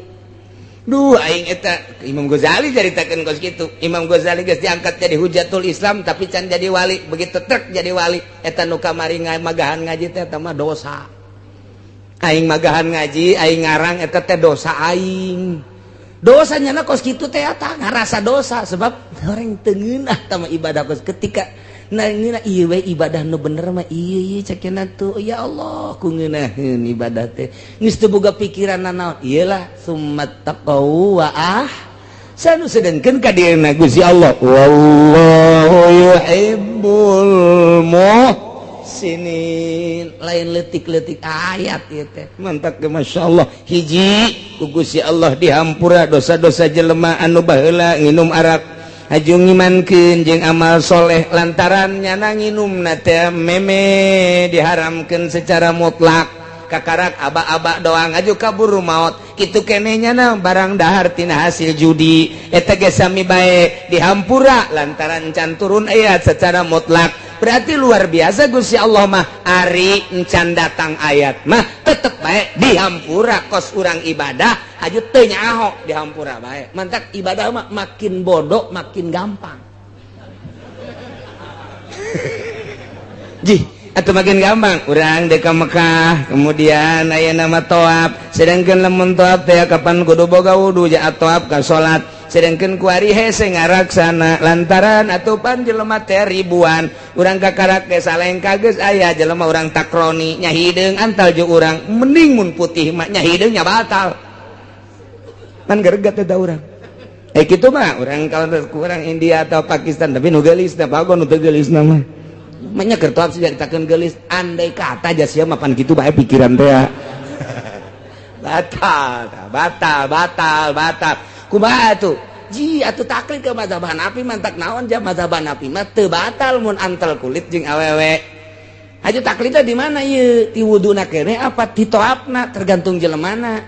Speaker 1: duh aing eta Imam Ghazali caritakeun kos kitu Imam Ghazali geus diangkat jadi hujatul Islam tapi can jadi wali begitu trek jadi wali eta nu kamari magahan ngaji teh eta mah dosa aing magahan ngaji aing ngarang eta teh dosa aing dosanya na kos kitu teh eta ngarasa dosa sebab orang teu ngeunah tama ibadah kos ketika ngeunah ieu we ibadah nu bener mah ieu cekeuna tuh ya Allah ku ngeunaheun ibadah teh geus teu boga pikiran naon ieu lah summat taqaw wa sanu sedengkeun ka dieuna Gusti Allah wallahu yuhibbul sini lain letik-letik ayat ieu teh mantap ge masyaallah hiji ku Gusti Allah dihampura dosa-dosa jelema anu baheula nginum arak haju ngimankeun jeung amal soleh lantaran nyana nginumna teh meme diharamkeun secara mutlak kakarak aba-aba doang aju kaburu maut kitu keneh nyana barang dahar tina hasil judi eta ge sami bae dihampura lantaran can turun ayat secara mutlak berarti luar biasa Gusti Allah mah ari encan datang ayat mah tetep bae dihampura kos urang ibadah aju teu nyaho dihampura bae mantak ibadah mah makin bodoh makin gampang jih atau makin gampang urang deka Mekah kemudian aya nama toab sedangkan lamun toab teh kapan kudu boga wudu jaat toab ka salat sedangkan kuari hese ngaraksana lantaran atupan jelema teh ribuan urang kakarak ge salengka geus aya jelema urang takroni nya hideung antal jeung urang mending mun putih mah nya hideung nya batal man geregat eta urang kitu mah urang kalau kurang India atau Pakistan tapi nu geulis teh pagon nu teu geulis mah makanya kertoab sih ditakeun geulis andai kata aja sia mapan kitu bae pikiran teh batal kumaha atuh ji atuh taklid ke mazhab Hanafi mantak naon ja mazhab Hanafi mah teu batal mun antel kulit jeung awewe aju taklidna di mana ieu ti wuduna keneh apa ti toapna tergantung jelemana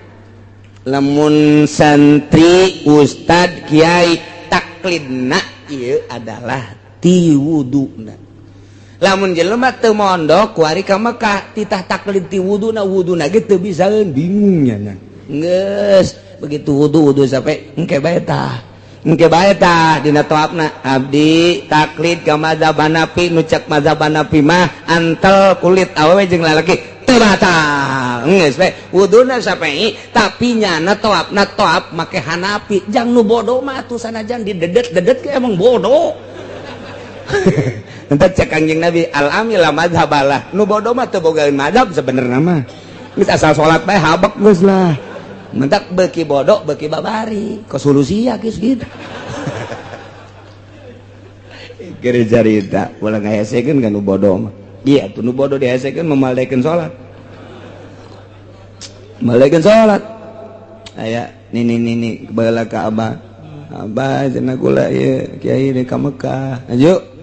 Speaker 1: lamun santri ustad kiai taklidna ieu adalah ti wuduna lamun jelema teu mondok kuari ka Mekah titah taklid ti wuduna ge teu bisaeun bingung nya geus begitu wudu sampai engke bae tah dina toapna abdi taklid ka mazhab Hanafi nu cek mazhab Hanafi mah antel kulit awewe jeung lalaki teu batal geus bae wuduna sampai tapi nyana toapna toap make Hanafi jang nu bodoh mah atuh sanajan didedet-dedet ke emang bodoh entar cek Kangjeng Nabi al-amila madhabalah nu bodoh mah teu bogaeun madhab sebenarnya mah geus asal salat bae habek geus lah mentak beuki bodoh beuki babari kos solusia geus gitu keur carita ulah ngahesekeun ka nu bodoh mah iya tuh nu bodoh dihesekeun memaldekeun salat aya nini baheula ka abah cenah kula ieu kiai di ka Mekah ayo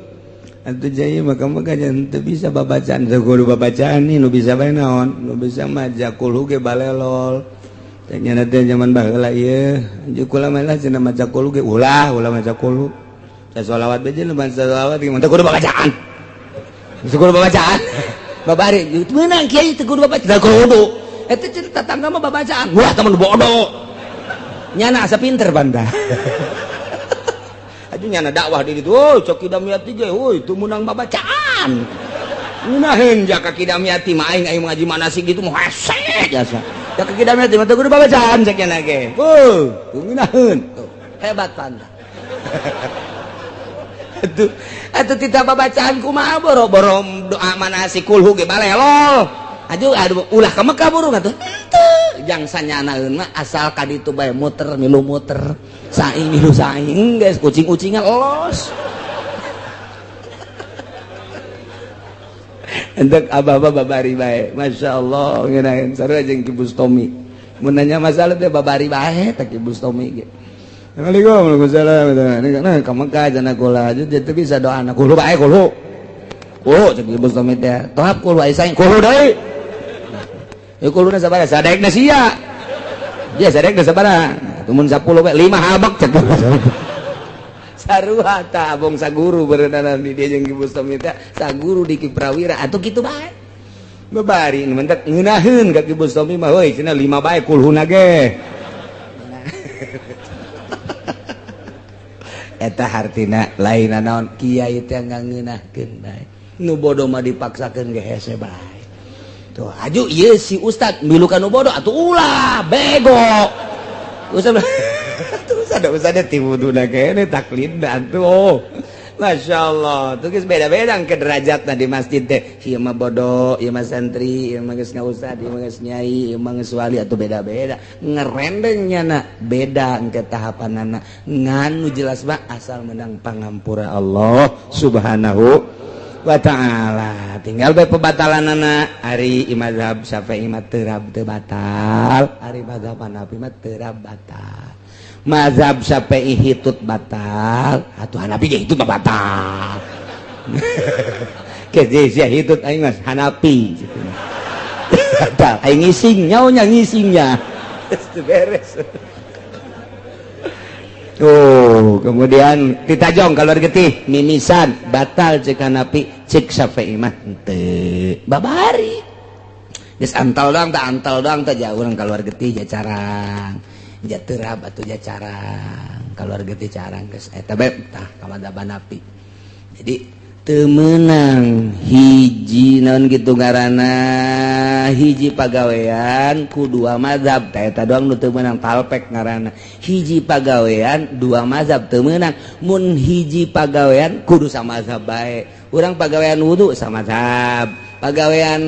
Speaker 1: atuh jaya maka jangan teu bisa babacaan teu kudu babacaan nih nu bisa bae naon nu bisa mah jakul ge balelol nya teh zaman baheula ieu jeung kula mah cenah maca qul ge ulah maca qul sa sholawat bae jeung maca sholawat ge teu kudu babacaan babari meunang kiai teu kudu babacaan teu kudu eta cerita tangga mah babacaan wah temen bodoh nyana asa pinter banda aju nyana dakwah di ditu cok kidamiati ge teu meunang babacaan ngunaheun jaka kidamiati mah aing ngaji manasik gitu mah hese jasa jaka kidamiati mah teu kudu babacaan cek nyana ge ngunaheun hebat panda atuh tita babacaan kumaha boro-boro doa manasik kulhu ge balelol aduh ulah ka Mekah burung atuh jang sanyanaeun mah asal ka ditu bae muter milu muter saing milu saing geus kucing-kucingan los entek abah-abah babari bae masyaallah ngeunaheun sarua jeung Ki Bustomi mun nanya masalah teh babari bae teh Ki Bustomi ge Assalamualaikum warahmatullahi wabarakatuh ka Mekah cenah kula teh bisa doana kulo bae kulo cek Ki Bustomi teh tohap kulo aya saing kulo deui kuluna sabaraha sadekna sia dia sadekna sabaraha tumun 10 we 5 habak cek sarua tah abong saguru berenang di dia jeung Ki Bustomi teh saguru di Ki Prawira atuh kitu bae babari nu mentek ngeunaheun ka Ki Bustomi mah heuy cenah 5 bae kulhuna ge eta hartina lain naon kiai teh ngangeunahkeun bae nu bodoh mah dipaksakeun ge hese bae tuh aju ieu si ustad milu ka nu bodoh atuh ulah bego ustad terus ada ustadnya tiwuduna kene taklidna tuh masyaallah tuh geus beda-beda ke derajatna di masjid teh ieu mah bodoh ieu mah santri ieu mah geus ngaustad ieu mah geus nyai ieu mah geus wali atuh beda-beda ngerendengnya na beda engke tahapanana nganu jelas mah asal menang pangampura Allah subhanahu wa ta'ala tinggal bae pebatalanana ari mazhab Syafi'i mah teu batal ari mazhab Hanafi mah teu batal mazhab Syafi'i hitut batal atuh Hanafi ge hitut mah batal ke sia hitut aing mah Hanafi gitu batal aing ngising nyaonya ngisingnya teu beres kemudian ditajong keluar getih mimisan batal cek Hanafi cek Syafi'i mah henteu babari geus antal doang teh jauh urang keluar getih jacarang jaterab atuh jacarang keluar getih carang geus eta bae tah ka madzhab Hanafi jadi teu meunang hiji naon kitu ngaranna hiji pagawean ku dua mazhab tah eta doang nu teu meunang talpek ngaranna hiji pagawean dua mazhab teu meunang mun hiji pagawean kudu samazhab bae urang pagawean wudu samazhab pagawean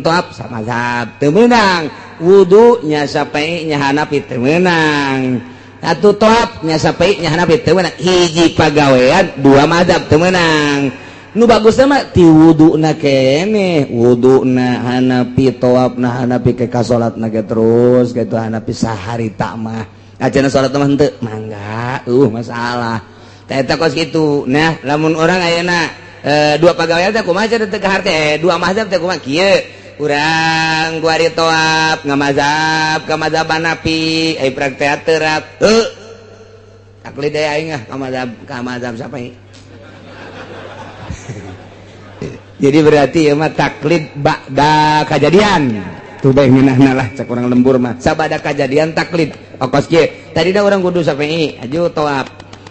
Speaker 1: toab samazhab teu meunang wudu nya Syafi'i nya Hanafi teu meunang atuh toab nya Syafi'i nya Hanafi teu meunang hiji pagawean dua mazhab teu meunang nu bagusna mah ti wuduna kene wuduna Hanafi toabna Hanafi ke ka salatna ge terus gitu Hanafi saharita mah ajeuna salat mah henteu mangga masalah tah eta kos kitu nah lamun urang ayeuna dua pagawean teh kumaha teh teu kahar teh dua mazhab teh kumaha kieu urang ku ari toab ngamazhab ka mazhab Hanafi ai praktek terap taklid aing ka mazhab Syafi'i jadi berarti ya mah taklid ba'da kajadian tuh bae ngeunahna lah cek urang lembur mah sabada kajadian taklid okos kieu tadina urang kudu Syafi'i aju toab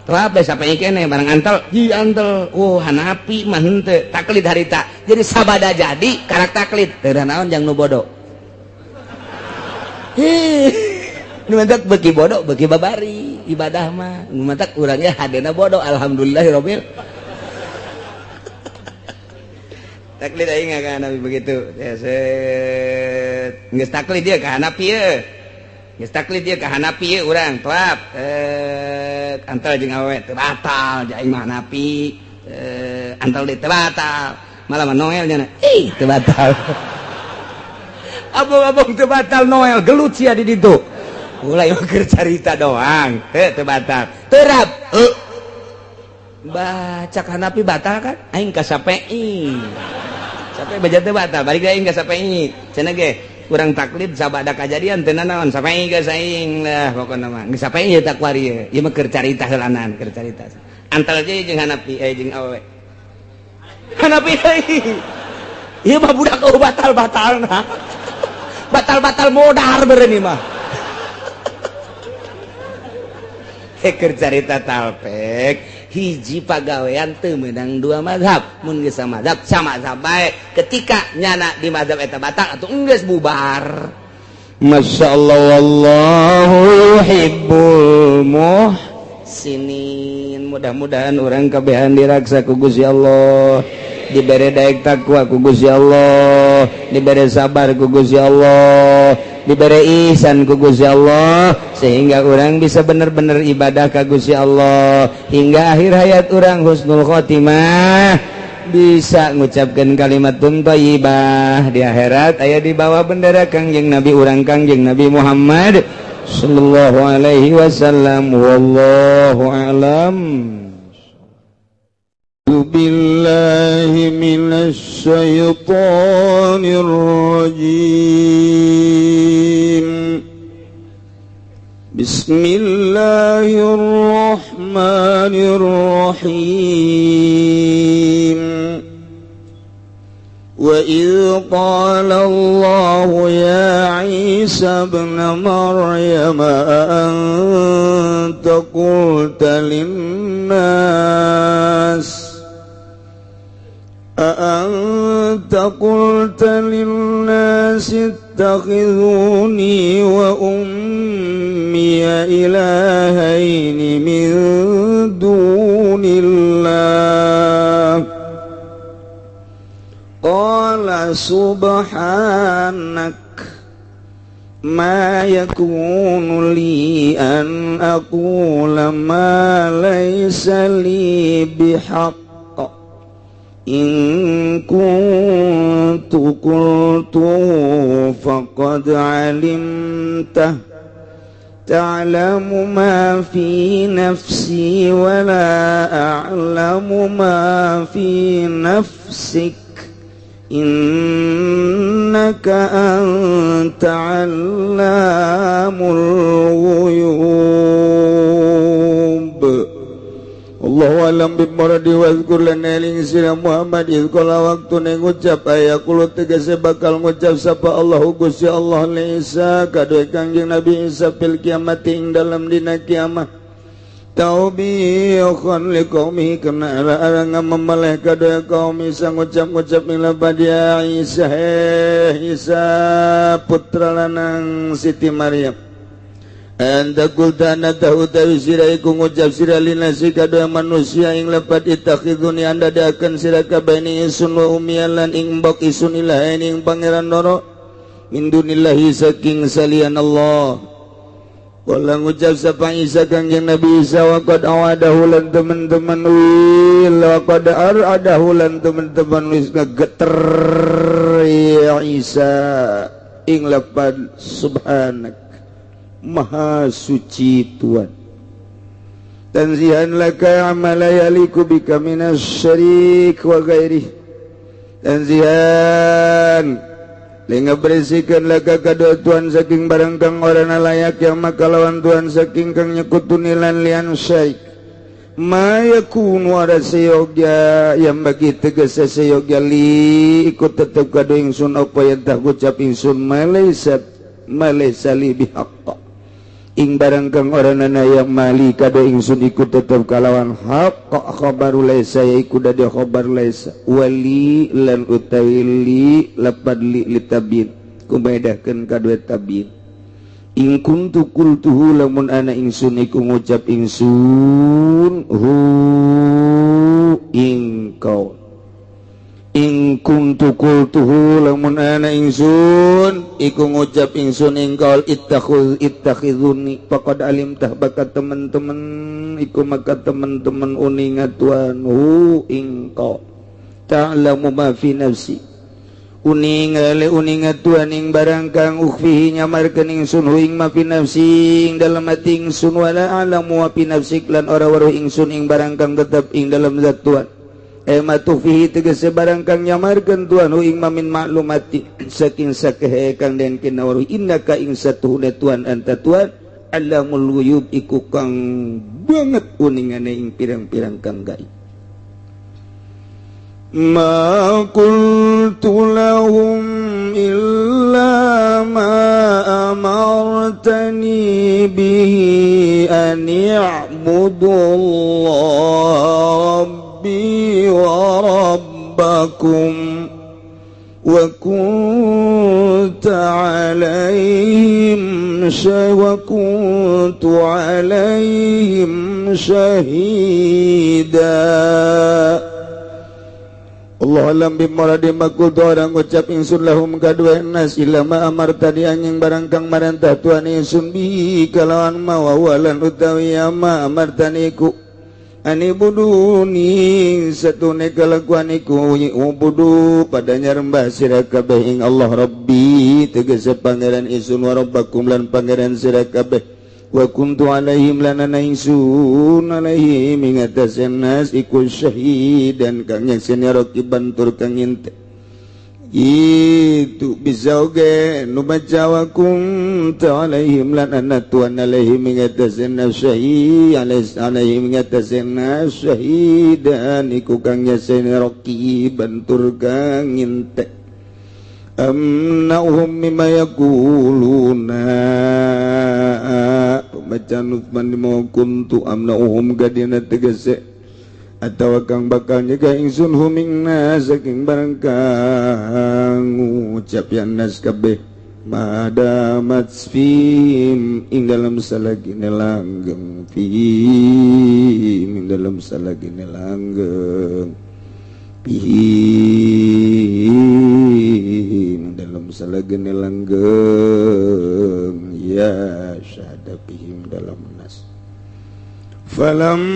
Speaker 1: da Syafi'i kene barang antel hi antel Hanafi mah henteu taklid harita jadi sabada jadi karak taklid teu naon jang nu bodoh nu mentak beuki bodoh beuki babari ibadah mah nu mentak urangnya hadena bodoh alhamdulillahirabbil taklid aing ka Hanafi begitu geus taklid dia ka Hanafi ye geus taklid dia ka Hanafi ye urang toab antal jeung awewe teu batal jeung aing mah Hanafi antal deui teu batal malah mah Noel nya teu batal abang-abang teu batal Noel gelut sia di ditu ulah ieu keur carita doang teu batal terap baca Hanafi batal kan aing ka Syafi'i Syafi'i baca teh batal balik aing ka Syafi'i cenah ge urang taklid sabada kajadian teu naon Syafi'i geus aing lah pokona mah geus Syafi'i ieu takwari ieu mah keur carita heulanan keur carita antal je jeung Hanafi jeung awewe Hanafi ieu mah budak batal-batalna batal-batal modar bereuni mah keur carita talpek hiji pagawean teu meunang dua mazhab mun geus samazhab samazhab bae ketika nyana di mazhab eta batal atuh geus bubar masyaallah wallahu yuhibbul muhsinin mudah-mudahan urang kabehan diraksa ku Gusti Allah dibere daek takwa ku Gusti Allah Allah, diberi sabar ku Gusti Allah, diberi ihsan ku Gusti Allah, sehingga orang bisa benar-benar ibadah ka Gusti Allah hingga akhir hayat orang husnul khotimah, bisa ngucapkan kalimatun thayyibah di akhirat aya di bawah bendera Kangjeng Nabi urang Kangjeng Nabi Muhammad sallallahu alaihi wasallam. Wallahu a'lam. Billahi minasy syaithanir rajim. Bismillahirrahmanirrahim. Wa idh qala Allah ya Isa ibn Maryam anta qulta lin-nas ittakhidhuni wa ummiya ilahaini min dunillah. Qala subhanak ma yakunu li an aqula ma laysa li bihaqq in kuntu qultuhu faqad alimtah ta'lamu ma fi nafsi wa la a'lamu ma fi nafsik innaka anta 'allamul ghuyub. Allahu alam bimuradi wa azkur lana ling sira Muhammad izqala waktu ngucap ayakulu tegese bakal ngucap sapa Allahu Gusti Allah li Isa kadue Kangjeng Nabi Isa fil kiamat ing dalam dina kiamat taubihan liqaumi kana arang memeleh kadue kaum Isa ngucap-ngucap ing lapad ya Isa Isa putra lanang Siti Maryam anda kultana tahu tahu sira iku ngucap sira linasi kadua manusia ing lepat itakhiduni anda dakan sira kabani isun wa umiyalan ing mbok isun ilahin ing pangeran noro min dunillahi saking salian Allah. Wala ngucap sapa Isa Kangjeng Nabi Isa wa qad awadahu lan teman-teman wil wa qad aradahu lan teman-teman wis ngageter ya Isa ing lepat subhanak Maha suci Tuhan. Tanzihan laka amala yaliku bika minas syarik wa ghairih. Tanzihan lenga berisikan laka kadua Tuhan saking barang kang orana layak yang maka lawan Tuhan saking kang nyekutunilan lian syarik. Maya kunu ada seyogya yang bagi tegas seyogya li ikut tetap kadua ingsun apa yang tak ucap ingsun malaysa li bihaqqa ing barang kang orana yang mali kada ingsun ikut tetap kalawan haqqa khabaru laysa yaiku dadi khabar laysa wali lan utawi li lapad li litabin kumedahkeun kadue tabin ing kuntu qultuhu lamun ana ingsun iku ngucap ingsun hu ing kau in kuntu qultuhu lamun ana ingsun iku ngucap ingsun ing kaul ittakhiduni faqad alimtah bakat teman-teman iku maka teman-teman uningat Tuhan hu ing kaul ta'lamu ma fi nafsi uningale uningat Tuhan ing barang kang ukhfihi nyamarkeun ingsun hu ing ma fi nafsi ing dalam ati ingsun wala a'lamu ma fi nafsik lan ora weruh ingsun ing barang kang tetep ing dalam zat Tuhan ematu fihi tegese barang kang nyamarkeun Tuhan ing mamin maklumati saking sakehe kang den kinawaru innaka ing satuhuna Tuhan anta Tuhan alamul ghuyub iku kang banget uningane ing pirang-pirang kang gaib. Ma qultu lahum illa ma amartani bihi an ya'budullaha وربكم وكنت عليهم شهيدا
Speaker 3: Allah alam bimoradi makultu orang ucap insun lahum kadua nas ilama amartani anyang barang kang marantah tuan insun bihi kalawan mawawalan utawi ama amartaniku ani buduni satune kalakuaniku ubudu padanya rembah sira kabeh ing Allah Rabbi tegese pangeran insun wa rabbakum lan pangeran sira kabeh wa kuntu alaihim lanana ingsun alaihim ingatasen nas ikul syahidan kang nyakseni raqiban tur kang nginte itu bisa oge nu baca wa kuntu alaihim lanana tuan alaihim ingatasen nas alaihim ingatasen nas syahidan iku kang nyakseni raqiban tur kang nginte amna'uhum mimma yaquluna pembacaan Utsman di mau kuntu amna'uhum gadina tegese atawa kang bakal nyegah ingsun humingna saking barang kang ngucap yan nas kabeh madamat fihim ing dalam salagine langgeng fihim ing dalam salagine langgeng pihim dalam salagene langgeng ya syahada pihim dalam nas falamma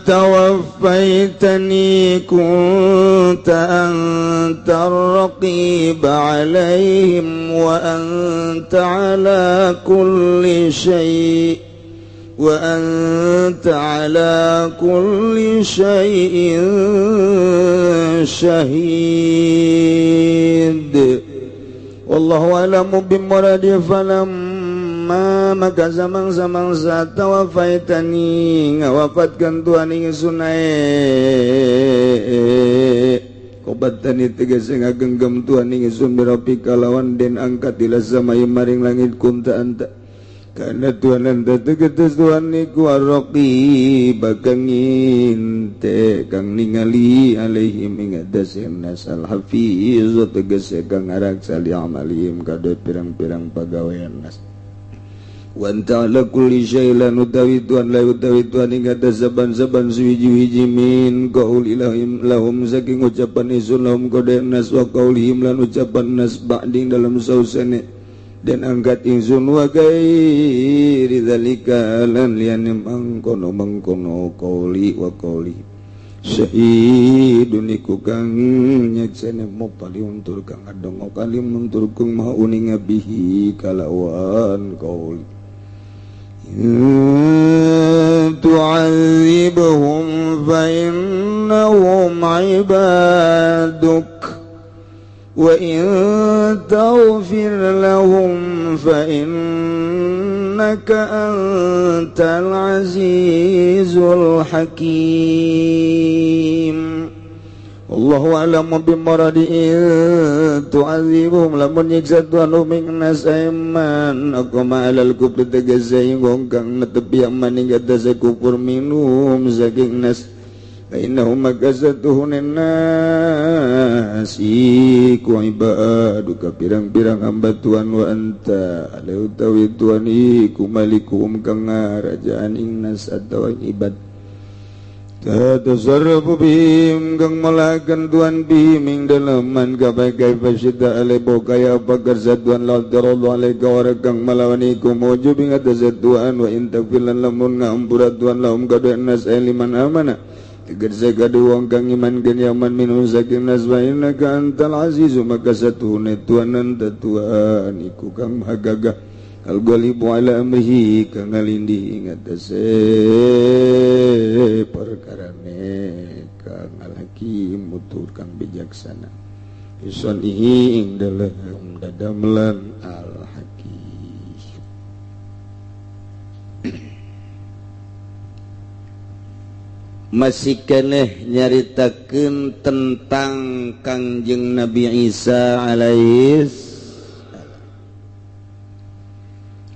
Speaker 3: tawaffaitani kunta anta raqiba alaihim wa anta ala kulli syai' وأنت على كل شيء شهيد والله أعلم بمرادي falamma maka samang-samang saat tawafaitani ngawafatkan Tuhan ingsun kobatani tegese ngagenggam Tuhan ingsun birapi kalawan den angkat ila samai maring langit kunta anta karena Tuhan anta tegetes Tuhan niku arroqi bakang nginte kang ningali alaihim ingadasen nasal hafiz tegese kang ngaraksa li amalihim kade pirang-pirang pagawean nas wa anta ala kulli syai'in utawi Tuhan la utawi Tuhan ingadas saban-saban suwiji-wiji min qauli lahum saking ucapan isun lahum kode nas wa qaulihim lan ucapan nas ba'ding dalam sausane dan angkat insun wa gairi dzalika lan liyane mangkono qauli wa qauli syahidun iku kang nyaksene mopali untur kang adongo kalim untur kung mau uninga bihi kalawan qauli tu'adzibhum fa innahum ibaduk وَإِن تَغْفِرْ لَهُمْ فَإِنَّكَ أَنْتَ الْعَزِيزُ الْحَكِيمُ Wallahu a'lamu bimuradi tu'adzibhum lamun nyiksa Tuhan uming nasaiman aku ma'alal kufri tegese ingkang kang netepi aman ing atase kufur minum saking nas innahum makasatuhun nasi ku ibaduka pirang-pirang hamba Tuhan wa anta ala utawi Tuhan iku malikum kang ngarajaan ing nas atawa ibad tatasarrafu bihim kang malakan Tuhan bihim ing dalaman kapai fasyidda alaibo kaya apa kersa Tuhan lautarallahu alaika orang kang malawan iku mujub ing atase Tuhan wa intagfilan lamun ngampura Tuhan lahum kada nas liman amana tegese kadu wong kang iman kenyaman minum saking nas wa innaka antal azizu maka satune Tuhan anta Tuhan iku kang maha gagah al ghalibu ala amrihi kang ngalindi ing atase perkarane kang hakim mutur kang bijaksana isonihi ing dalem dadamelan al masih keneh nyaritakeun tentang Kangjeng Nabi Isa alaihis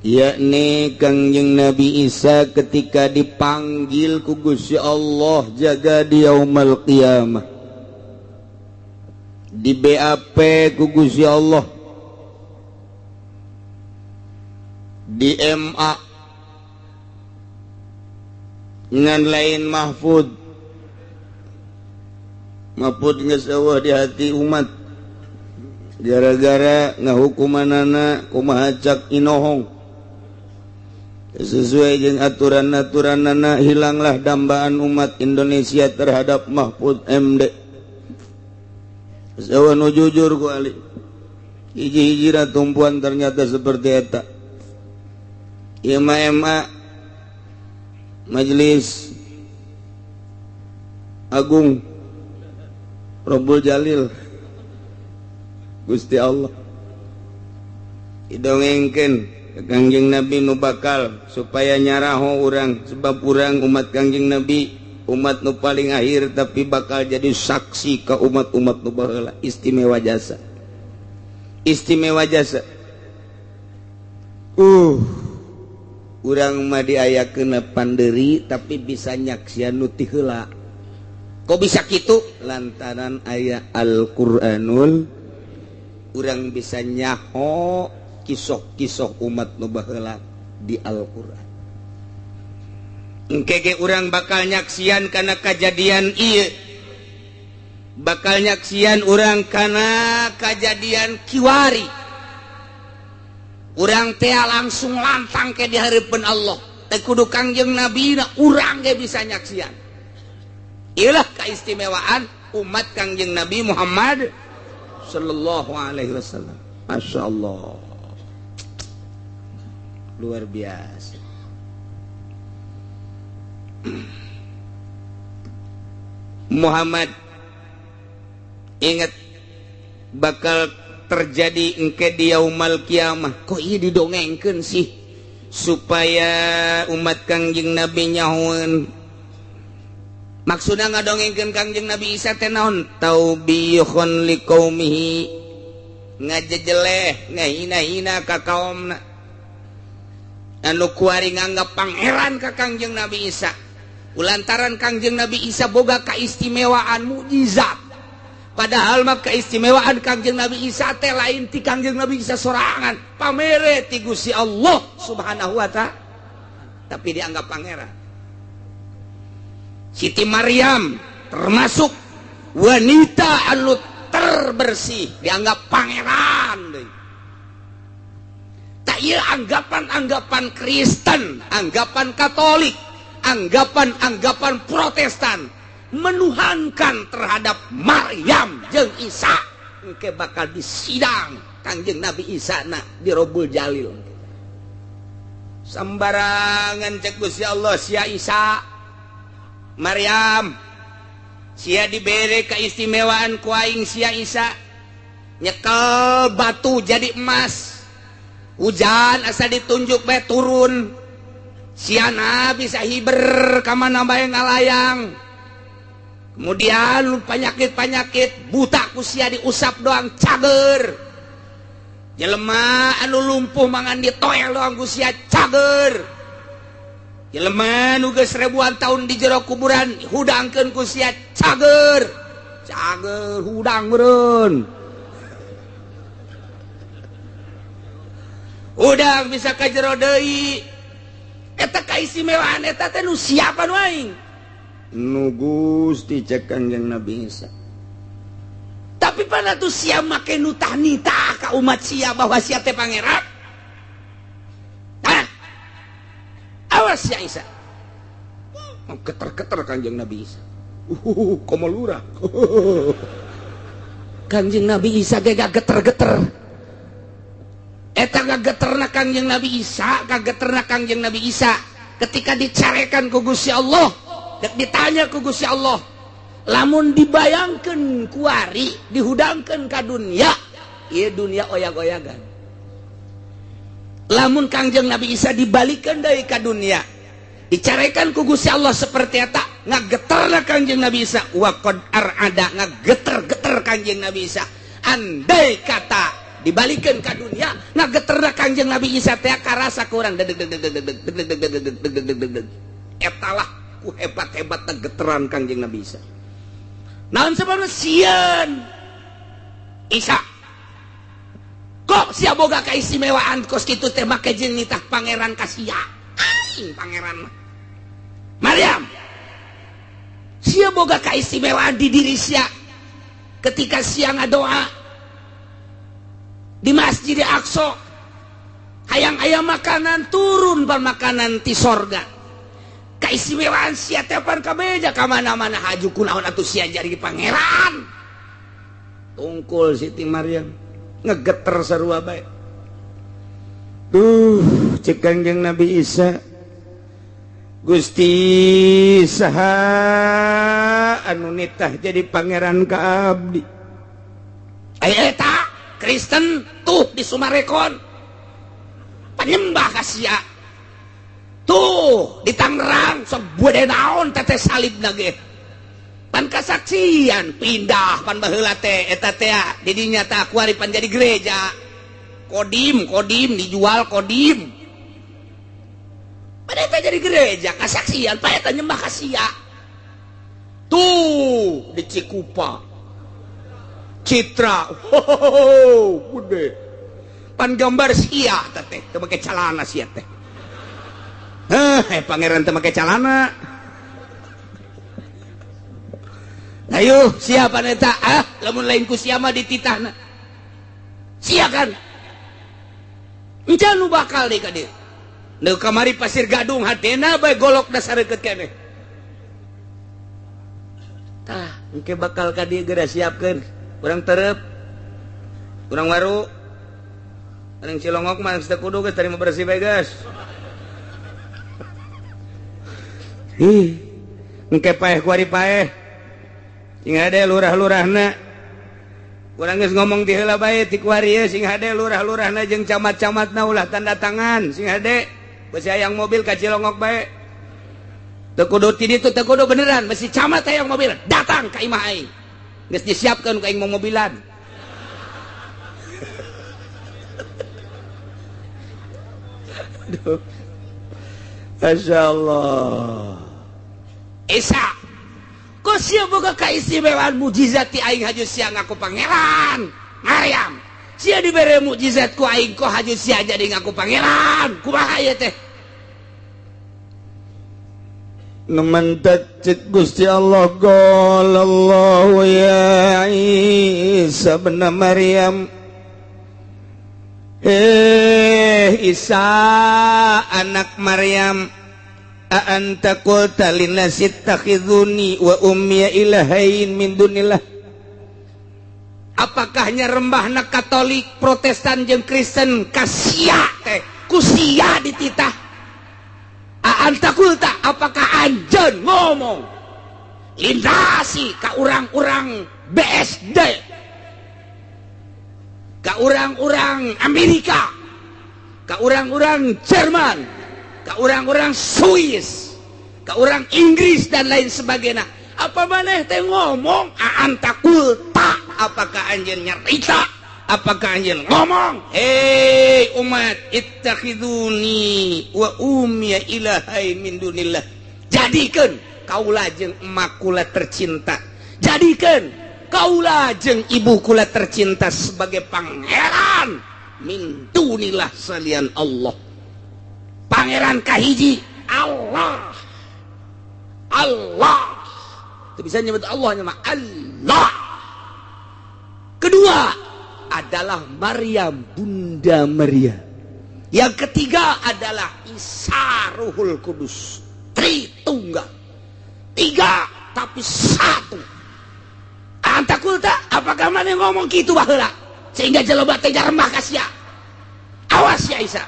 Speaker 3: yakni Kangjeng Nabi Isa ketika dipanggil ku Gusti Allah jaga di yaumul qiyamah di BAP ku Gusti Allah di MA ngan lain mahfud maput geus eueuh di hati umat gara-gara ngahukumanana kumaha cak inohong sesuai jeung aturan-aturanana. Hilanglah dambaan umat Indonesia terhadap Mahfud MD. Eueuh nu jujur ku ali hiji-hiji tumpuan ternyata seperti eta. MA Majelis Agung Rabbul Jalil Gusti Allah didongengkeun ka Kangjeng Nabi nu bakal supaya nyaraho urang, sebab urang umat Kangjeng Nabi umat nu paling akhir tapi bakal jadi saksi ka umat-umat nu baheula. Istimewa jasa, istimewa jasa. Urang mah diayakeun panderi tapi bisa nyaksian nu ti heula. Kok bisa kitu? Lantaran aya Al-Qur'anul, urang bisa nyaho kisah-kisah umat nu baheula di Al-Qur'an. Engke ge urang bakal nyaksian kana kajadian ieu. Bakal nyaksian urang kana kajadian kiwari. Urang teh langsung lantang ke di hareupeun Allah. Teh kudu Kangjeng Nabi na urang ge bisa nyaksian. Iyalah keistimewaan umat Kangjeng Nabi Muhammad sallallahu alaihi wasallam. Masya Allah, luar biasa. Muhammad, ingat bakal terjadi engke di yaumul kiamah. Kok ieu didongengkeun sih supaya umat Kangjeng Nabi nyahoeun? Maksudna ngadongengkeun Kangjeng Nabi Isa teh naon? Taubihun liqaumihi, ngajejeleh ngahina-hina ka kaumna anu kuari nganggap pangeran ka Kangjeng Nabi Isa. Ulantaran Kangjeng Nabi Isa boga kaistimewaan mukjizat. Padahal mah keistimewaan Kangjeng Nabi Isa teh lain ti Kangjeng Nabi Isa sorangan, pamere ti Gusti Allah Subhanahu wa ta'ala, tapi dianggap pangeran. Siti Maryam termasuk wanita anu terbersih, dianggap pangeran deui. Tak ieu anggapan-anggapan Kristen, anggapan Katolik, anggapan-anggapan Protestan menuhankan terhadap Maryam jeung Isa. Engke bakal disidang Kangjeng Nabi Isa na di Rabbul Jalil. Sambarangan cek Gusti Allah sia Isa Maryam sia dibere keistimewaan ku aing sia Isa, nyekel batu jadi emas, hujan asa ditunjuk bae turun, siana bisa hiber ka mana bae ngalayang. Kemudian penyakit-penyakit buta ku sia diusap doang cager, jelema anu lumpuh mangan ditoel doang ku sia cager, jelema nu geus ribuan tahun di jero kuburan hudangkeun ku sia cager, cager hudang meureun. Udang bisa ka jero deui. Eta kaistimewaan eta teh nu siapa nu aing? Nu Gusti cek Kangjeng Nabi Isa. Tapi pada tu sia make nu tanita ka umat sia bahwa sia teh pangeran. Awas ya Isa. Geter-geter Kangjeng Nabi Isa. Komo lurah. Kangjeng Nabi Isa ge gak geter-geter. Eta gageterna Kangjeng Nabi Isa, gageterna Kangjeng Nabi Isa ketika dicarekan ku Gusti Allah, ditanya ku Gusti Allah, lamun dibayangkeun kuari dihudangkeun ka dunia, ieu dunia oyag-oyagan. Lamun Kangjeng Nabi Isa dibalikeun deui ka dunia, dicarekan ku Gusti Allah seperti eta, ngageterna Kangjeng Nabi Isa, wa qad arada, ngageter-geter Kangjeng Nabi Isa. Andai kata dibalikeun ka dunia, ngageterna Kangjeng Nabi Isa teh karasa ku urang dedeg etalah ku hebat-hebatna geteran Kangjeng Nabi Isa. Naon sababna sieun Isa kok sia boga kaistimewaan kos kitu teh make jeung nitah pangeran ka sia. Aing pangeran mah Maryam sia boga kaistimewaan di diri sia
Speaker 1: ketika siang doa di Masjid Aqsa, hayang aya makanan turun pan makanan ti sorga. Kaistimewaan sia teh pan kabeja ka mana-mana haju kunaon atuh sia jadi pangeran. Tungkul Siti Maryam ngegeter sarua bae. Cek Kangjeng Nabi Isa, Gusti saha anu nitah jadi pangeran ka abdi. Aya eta Kristen tuh di Sumarekon penyembah ka sia. Tuh di Tangerang sok bude naon teteh salibna ge. Pan kasaksian pindah pan baheula teh eta teh di dinya teh kuari pan jadi gereja. Kodim dijual kodim. Pada eta jadi gereja kasaksian pa eta nyembah ka sia. Tuh di Cikupa. Citra. Bude. Pan gambar sia teh teu make calana sia teh. Pangeran teu make calana. Ayo siapa neta lamun lain ku sia mah dititahna sia kan encan nu bakal deui ka dieu nu kamari pasir gadung hatena bae golok dasareukeut keneh tah engke bakal ka dieu geura siapkeun urang terep urang waru urang Cilongok mah geus teu kudu geus tarima bersih bae geus engke paeh kuari paeh sing hade lurah-lurahna urang geus ngomong di heula bae ti kuari ieu sing hade lurah-lurahna jeung camat-camatna ulah tanda tangan sing hade beusi hayang mobil ka Cilongok bae teu kudu ti ditu teu kudu beneran beusi camat hayang mobil datang ka imah aing geus disiapkeun ka aing mau mobilan aduh masyaallah Isa kok sia boga kaistimewaan mujizat ti aing haju sia ngaku pangeran Maryam sia dibere mujizat ku aing kok haju sia jadi ngaku pangeran kumaha ieu teh
Speaker 3: Numantat Gusti Allah qalallahu ya Isa bin Maryam
Speaker 1: Isa anak Maryam anta qulta linnasi ittakhiduni wa ummiya ilahain min dunillah. Apakah nyerembahna Katolik, Protestan jeung Kristen kasia teh kusia dititah? Anta qulta apakah anjeun ngomong linnasi ka urang-urang BSD, ka urang-urang Amerika, ka urang-urang Jerman, ka orang-orang Swiss, ka orang Inggris dan lain sebagainya. Apa maneh teh ngomong anta kulta apakah anjeun nyarita apakah anjeun ngomong hei umat ittakhiduni wa ummiya ilahai min dunillah jadikeun kaula jeung emak kula tercinta jadikeun kaula jeung ibu kula tercinta sebagai pangeran min dunillah salian Allah. Pangeran kahiji Allah itu bisa nyebut Allah nama Allah. Kedua adalah Maryam Bunda Maria. Yang ketiga adalah Isa Ruhul Kudus Tritunggal. Tiga tapi satu. Anta kulta apakah mana ngomong gitu baheula sehingga jelema teh jarembah ka sia. Awas ya Isa.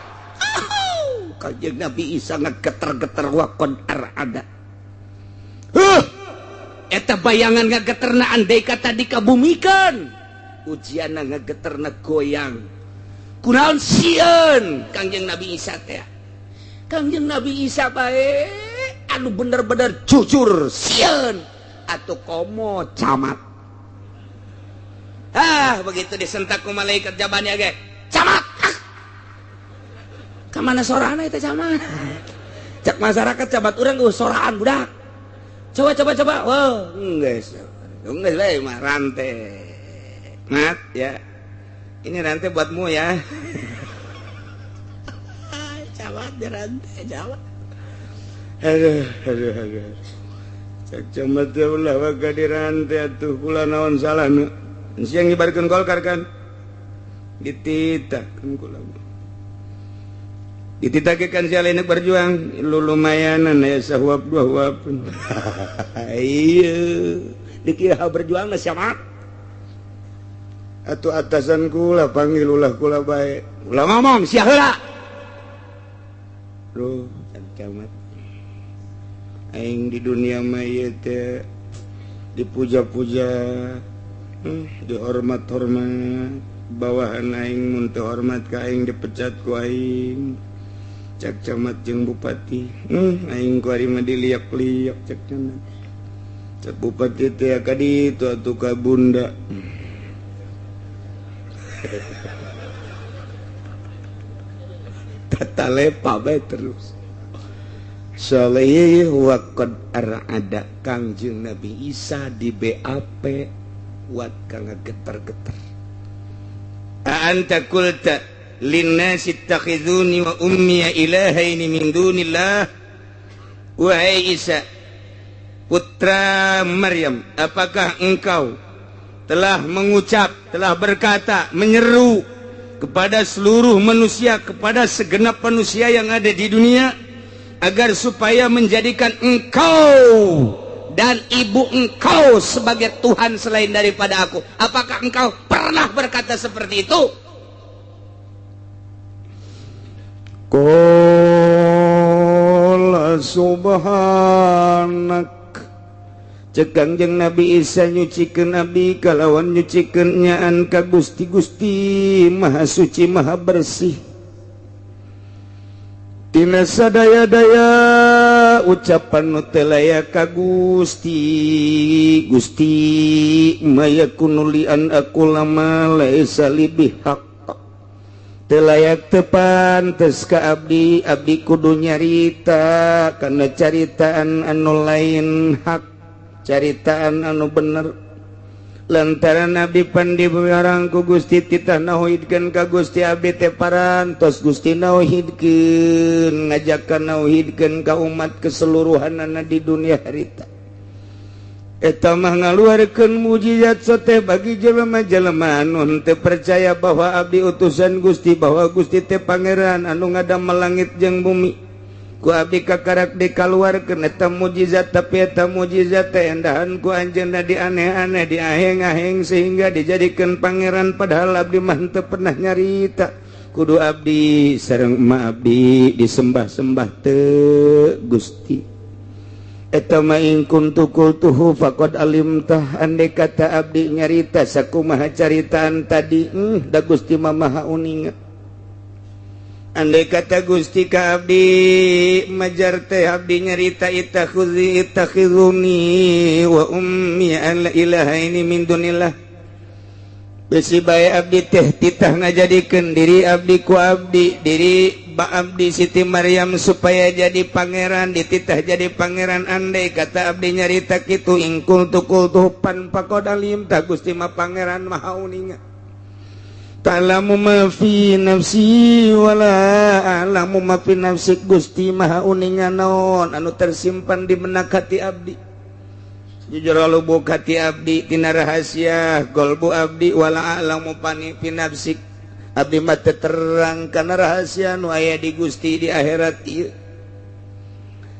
Speaker 1: Kanjeng Nabi Isa ngageter-geter wakon ada. Eta bayangan ngageterna andai kata dikabumikeun. Ujianna ngageterna goyang. Kunaon sieun Kanjeng Nabi Isa teh. Kanjeng Nabi Isa bae anu bener-bener jujur sieun atuh komo camat. Begitu disentak ku malaikat jabannya ge. Camat. Kamana sorana itu camat cak masyarakat camat urang geus soraan budak coba wow geus bae mah rantai mat ya ini rantai buatmu ya camat di rantai camat aduh cak camat teh ulah wae di rantai atuh kula naon salahna
Speaker 3: siang ngibarkeun Golkar kan dititakeun kula dititakeun si Alena berjuang lu lumayanan aya sahuap dua huap iya dikira berjuang na siapa atuh atasan kula panggil ulah kula bae ulah ngomong sia heula Bro camat aing di dunia mah ieu teh dipuja-puja dihormat-hormat bawahan aing mun teu hormat ka aing dipecat ku aing cak camat jeung bupati aing ku ari mah diliak-liak cak camat cak bupati teh ka ditu atuh ka bunda tatalepa bae terus Salih wa qad arada Kangjeng Nabi Isa di BAP wat kang getar-getar. Anta qulta linnasi ittakhizuni wa ummi ilahaini min dunillah. Wahai Isa putra Maryam, apakah engkau telah mengucap, telah berkata, menyeru kepada seluruh manusia, kepada segenap manusia yang ada di dunia agar supaya menjadikan engkau dan ibu engkau sebagai Tuhan selain daripada aku. Apakah engkau pernah berkata seperti itu?
Speaker 1: Qala subhanak cek Kangjeng Nabi Isa nyucikeun Nabi kalawan nyucikeun nyaan ka Gusti Maha Suci Maha Bersih tina sadaya-daya ucapan nu teu layak ka Gusti mayakunu lian aku lama laisa libihaq teu layak teu pantes ka abdi kudu nyarita kana caritaan anu lain hak caritaan anu bener lantaran Nabi pandi barang ku Gusti titah nauhidkeun ka Gusti abdi teh parantos Gusti nauhidkeun ngajakan nauhidkeun ka umat keseluruhanana di dunia harita eta mah ngaluarkeun mujizat sote bagi jelema-jelema anu teu percaya bahwa abdi utusan Gusti bahwa Gusti teh pangeran anu ngadamel langit jeung bumi ku abdi kakarak dikaluarkeun eta mujizat tapi eta mujizat teh endahan ku anjeunna dianeh-aneh diaheng-aheng sehingga dijadikeun pangeran padahal abdi mah teu pernah nyarita kudu abdi sareng emak abdi disembah-sembah teu Gusti eta mah in kuntu qultuhu faqad alimtah andai kata abdi nyarita sakumaha caritaan tadi da Gusti mah maha uninga andai kata Gusti ka abdi majar teh abdi nyarita ittakhizuni wa ummi ilahaini min dunillah besi bae abdi teh titah ngajadikeun diri abdi ku abdi diri ba abdi Siti Maryam supaya jadi pangeran dititah jadi pangeran andai kata abdi nyarita kitu ingkul tukul tupan faqad alim ta Gusti mah pangeran maha uninga ta'lamu ma fi nafsi wala a'lamu ma fi nafsi Gusti maha uninga naon anu tersimpan di benak hati abdi jujur lubuk hati abdi tina rahasia qalbu abdi wala a'lamu pani fi nafsi abdi mah teu terang kana rahasia nu aya di Gusti di akhirat ieu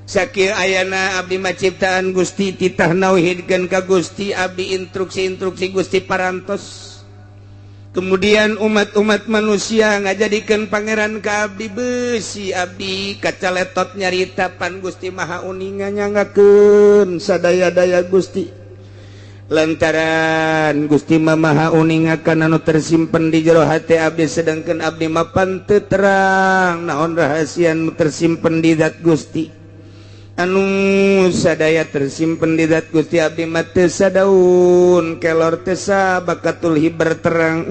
Speaker 1: sakieu ayana abdi mah ciptaan Gusti titah nauhidkeun ka Gusti abdi instruksi-instruksi Gusti parantos kemudian umat-umat manusia ngajadikeun pangeran ka abdi beusi abdi kacaletot nyarita pan Gusti maha uninga nyangakeun sadaya-daya Gusti lantaran Gusti mah maha uninga kana anu tersimpen di jero hati abdi sedangkeun abdi mah pan teu terang naon rahasia anu tersimpen di zat Gusti anu sadaya tersimpen di zat Gusti abdi mah teu sadaun kelor teu sabakatul hiber terang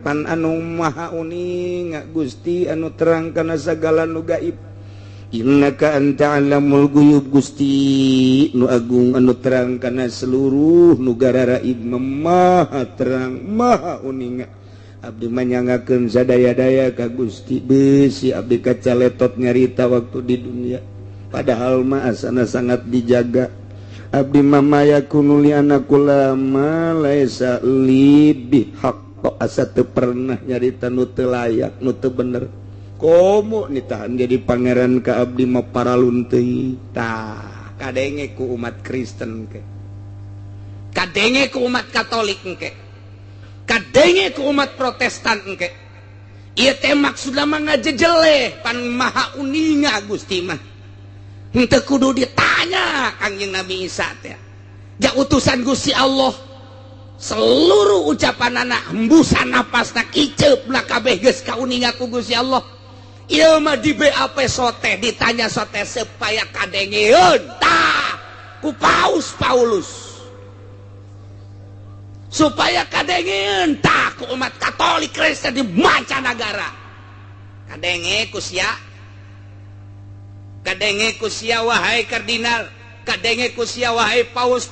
Speaker 1: pan anu maha uning Gusti anu terang kana sagala nu gaib innaka anta alamul ghuyub Gusti nu agung anu terang kana seluruh nu gararaib maha terang maha uning abdi mah nyangakeun sadaya-daya ka Gusti beusi abdi kacaletot nyarita waktu di dunia padahal mah asana sangat dijaga
Speaker 3: abdi mamaya kunuli anakulama laisa libih haqqa asa teu pernah nyarita nu teu layak nu teu bener komo nitahan jadi pangeran ka abdi mah paralun teuing tah kadenge ku umat Kristen ke kadenge ku umat Katolik ke kadenge ku umat Protestan ke ieu teh maksudna mah ngajejele pan maha uninga Gusti mah henteu kudu ditanya Kangjeng Nabi Isa teh ja utusan Gusti Allah seluruh ucapanana hembusan napasna kiceupna kabeh geus kauninga ku Gusti Allah ieu mah di BAP sote ditanya sote supaya kadengeun tah ku Paulus supaya kadengeun tah ku umat Katolik Kristen di mancanagara kadenge ku sia wahai kardinal kadenge ku sia wahai Paulus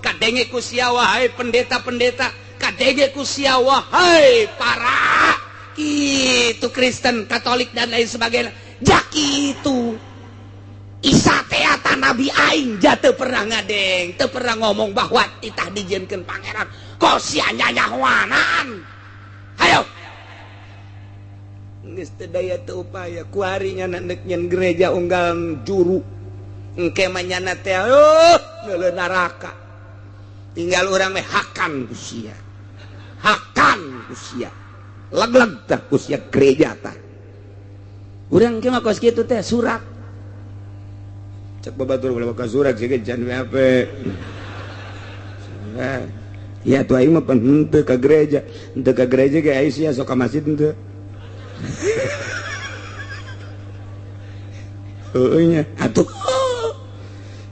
Speaker 3: kadenge ku sia wahai pendeta-pendeta kadenge ku sia wahai para itu Kristen Katolik dan lain sebagainya jak itu Isa teh eta nabi aing ja teu pernah ngadeng teu pernah ngomong bahwa titah dijieunkeun pangeran kosia nyanyahoanan hayo geus teu daya teu upaya ku harinya neuk nyen gereja unggal juru engke mah nyana teh neuleuh neraka tinggal urang meh hakan ku sia leg-leg tah ku sia gereja tah urang ge mah kos kitu teh surak cek babatur kalau ka surak sih can apa ya tuh aing mah henteu ka gereja ge aya sia sok ka masjid henteu heueuh nya atuh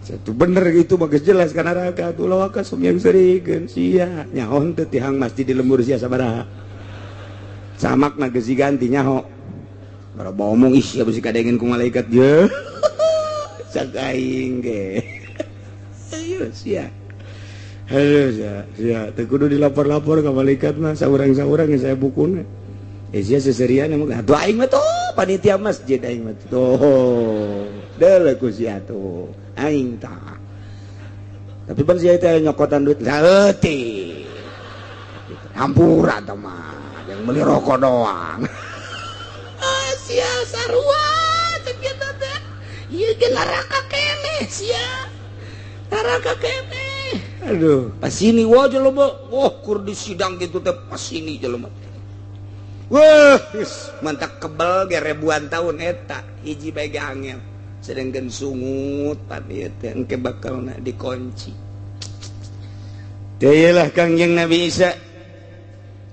Speaker 3: satu bener gitu mah geus jelas ka neraka atuh lawaka sok yang serikeun sia nyaho teu tihang masjid di lembur sia sabaraha samakna geus diganti nyaho bara ngomong ih sia bisi kadengen ku malaikat ye sak aing ge ayo sia teu kudu dilapor-lapor ka malaikat mah saurang-saurang geus aya bukuna sia seserian mah atuh aing mah tuh panitia masjid aing mah tuh deuleu ku sia tuh aing tah tapi pan sia teh nyokotan duit leutik hampura tah mah yang beli rokok doang sia sarua cek kitu teh ieu ge neraka keneh sia neraka keneh aduh pasini wah jelema wah kur di sidang gitu teh pasini jelema wah mantap kebel ge ribuan tahun eta hiji bae ge angel sedengkeun sungut pati teh engke bakalna dikunci teh lah Kangjeng Nabi Isa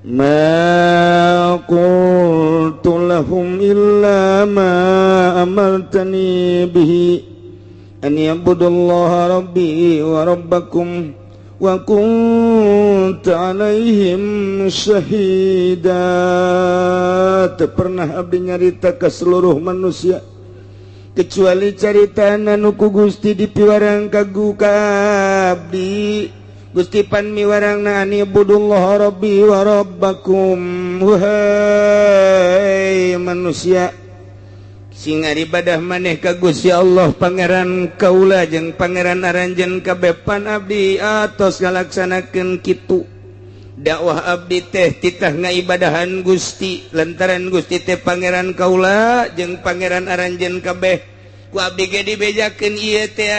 Speaker 3: ma qultu lahum illa ma amartani bihi an ya'budullaha rabbi wa rabbakum wa kunta alaihim syahida teu pernah abdi nyarita ka seluruh manusia kecuali caritana nu ku Gusti dipiwarang kagu ka abdi Gusti pan miwarangna ani budullaha rabbi wa rabbakum wahai manusia sing ibadah maneh ka Gusti Allah pangeran kaula jeung pangeran aranjeun kabepan abdi atos ngalaksanakeun kitu dakwah abdi teh titah ngaibadahan Gusti lantaran Gusti teh pangeran kaula jeung pangeran aranjeun kabeh ku abdi ge dibejakeun ieu teh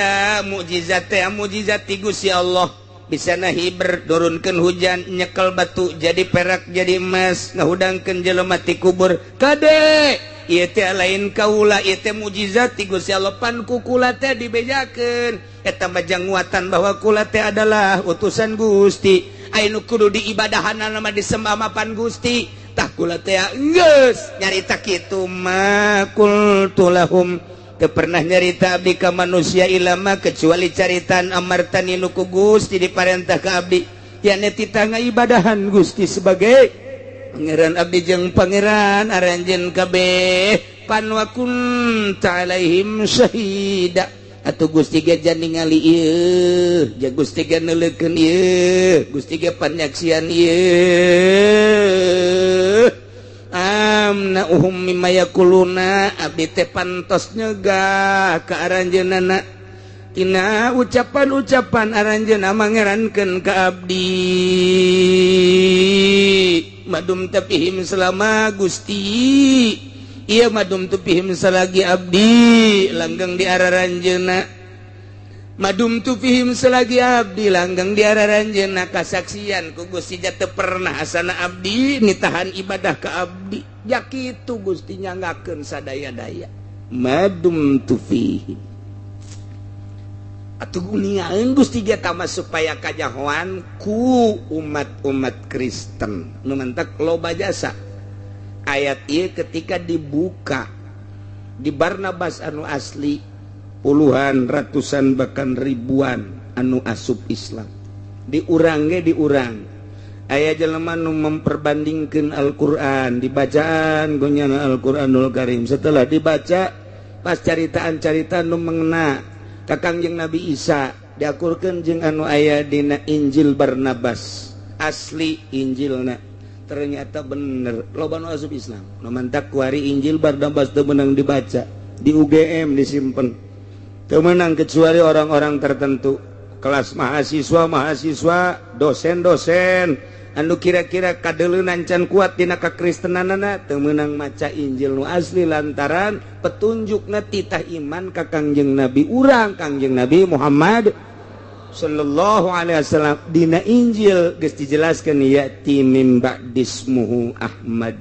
Speaker 3: mukjizat ti Gusti Allah bisa nahiber turunkan hujan nyekel batu jadi perak jadi emas ngahudangkeun jelema ti kubur kade ieu teh lain kaula ieu teh mukjizat ti Gusti Allah pan ku kula teh dibejakeun eta mah janguatan bahwa kula teh adalah utusan Gusti anu kudu diibadahanna mah disembah mapan Gusti tah kula teh geus nyarita kitu mah qultu lahum teu pernah nyarita abdi ka manusia ilama kecuali caritan amartani nu ku Gusti diparentah ka abdi yana titah ngaibadahan Gusti sebagai pangeran abdi jeung pangeran aranjeun kabeh pan wa kunta alaihim syahida atuh Gusti ge jan ningali ieu jeung Gusti ge neuleukeun ieu Gusti ge panyaksian ieu amna'uhum mimma yakuluna abdi teh pantos nyegah ka aranjeunana
Speaker 1: tina ucapan-ucapan aranjeunna mangerankeun ka abdi madum tapihim selama Gusti ieu madum tupihim salagi abdi langgeng di araranjeunna madum tupihim selagi abdi langgeng di araranjeunna kasaksian ku Gusti teu pernah asana abdi nitahan ibadah ka abdi ya kitu Gusti nyanggakeun sadaya-daya madum tupihim atuh guniaeun Gusti eta mah supaya kajahoan ku umat-umat Kristen nu mentak loba jasa ayat ieu ketika dibuka di Barnabas anu asli puluhan ratusan bahkan ribuan anu asup Islam diurang ge diurang aya jelema nu memperbandingkeun Al-Qur'an dibacaan gonyana Al-Qur'anul Karim setelah dibaca pas caritaan-caritaan nu mengena ka Kangjeng Nabi Isa diakurkeun jeung anu aya dina Injil Barnabas asli Injilna ternyata bener loba nu asup Islam nu mantak kuari Injil Barnabas teu meunang dibaca di UGM disimpen teu meunang kecuali orang-orang tertentu kelas mahasiswa dosen-dosen anu kira-kira kadeuleunan can kuat dina kakristenanana teu meunang maca Injil nu asli lantaran petunjukna titah iman ka Kangjeng Nabi urang Kangjeng Nabi Muhammad sallallahu alaihi wasallam dina Injil geus dijelaskeun ya'ti min ba'dismuhu Ahmad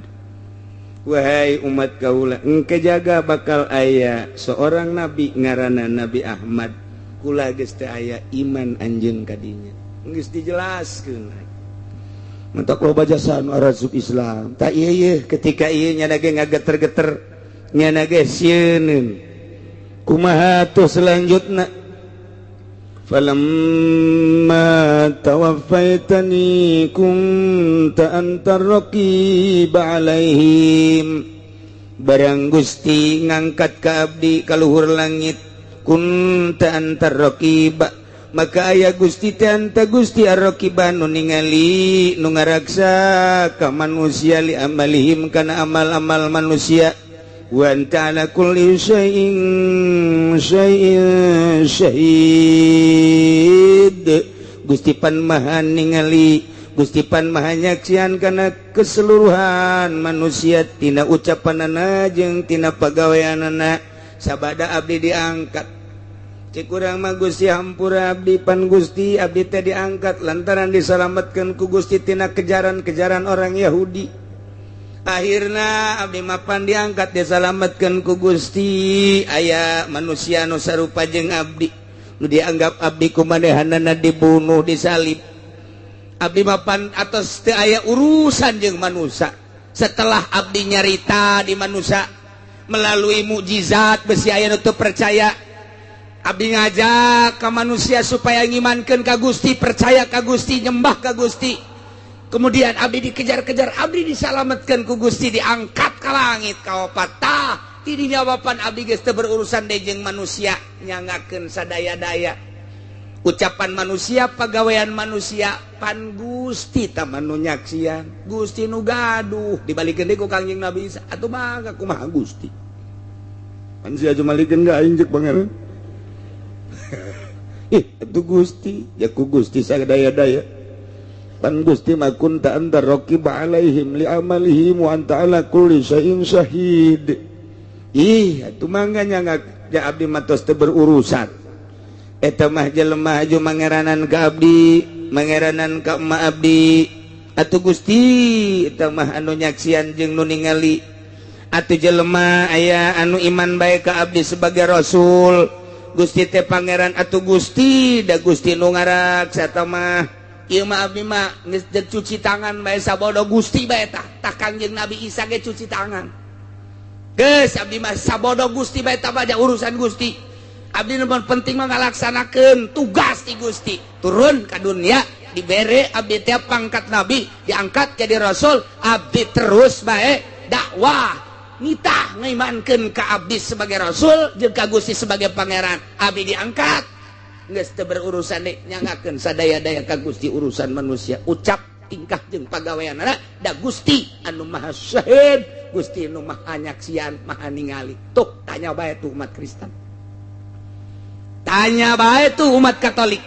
Speaker 1: wahai umat kaula engke jaga bakal aya seorang nabi ngaranna Nabi Ahmad kula geus teu aya iman anjeun ka dinya geus dijelaskeun mentok loba jasa anu arasuk Islam tak ieu ketika ieu nya ge ngageter-geter nya ge sieun kumaha tuh selanjutna falamma tawaffaitani kunta antar raqiba alaihim barang Gusti ngangkat ka abdi ka luhur langit kunta antar raqiba maka aya Gusti teh anta Gusti ar-raqiba nu ningali nu ngaraksa ka manusia li amalihim kana amal-amal manusia wa anta ala kulli syai'in syahid Gusti pan maha ningali Gusti pan maha nyaksian kana keseluruhan manusia tina ucapanana jeung tina pagaweanana sabada abdi diangkat cik urang mah Gusti hampura abdi pan Gusti abdi teh diangkat lantaran diselamatkeun ku Gusti tina kejaran-kejaran orang Yahudi akhirna abdi mapan diangkat diselamatkeun ku Gusti aya manusia nu sarupa jeung abdi nu dianggap abdi kumanehanana dibunuh disalib abdi mapan atos teu aya urusan jeung manusia setelah abdi nyarita di manusia melalui mukjizat besi aya nu teu percaya abdi ngajak ke manusia supaya ngimankeun ka Gusti percaya ka Gusti nyembah ka Gusti kemudian abdi dikejar-kejar abdi disalametkeun ku Gusti diangkat ka langit ka opat tah ti dinya bapan abdi geus teu berurusan deui jeung manusia nyangakeun sadaya-daya ucapan manusia pagawean manusia pan Gusti tah manu nyaksian Gusti nu gaduh dibalikeun deui ku Kangjeng Nabi Isa atuh mangga kumaha Gusti pan sia jumalikeun ka aing ceuk pangeran itu Gusti ya ku Gusti sadaya-daya pan Gusti mah kunta anta raqiba alaihim li amalihim wa anta ala kulli syai'in syahid atuh mangga nyangak ja abdi mah tos teu berurusan eta mah jelema aju mangeranan ka abdi mangeranan ka emak abdi atuh Gusti eta mah anu nyaksian jeung nu ningali atuh jelema aya anu iman bae ka abdi sebagai rasul Gusti teh pangeran atuh Gusti da Gusti nu ngaraksa eta mah ieu mah abdi mah geus cuci tangan bae sabodo Gusti bae tah Kangjeng Nabi Isa ge cuci tangan geus abdi mah sabodo Gusti bae tah bae urusan Gusti abdi nu penting mah ngalaksanakeun tugas ti Gusti turun ka dunia dibere abdi teh pangkat nabi diangkat jadi rasul abdi terus bae dakwah nitah ngaimankeun ka abdi sebagai rasul jeung ka Gusti sebagai pangeran abdi diangkat geus teu berurusan deui nyangakeun sadaya-daya ka Gusti urusan manusia ucap tingkah jeung pagaweanna da Gusti anu maha syahid Gusti anu maha nyaksian maha ningali tuh tanya bae tuh umat Kristen Tanya bae tuh umat Katolik.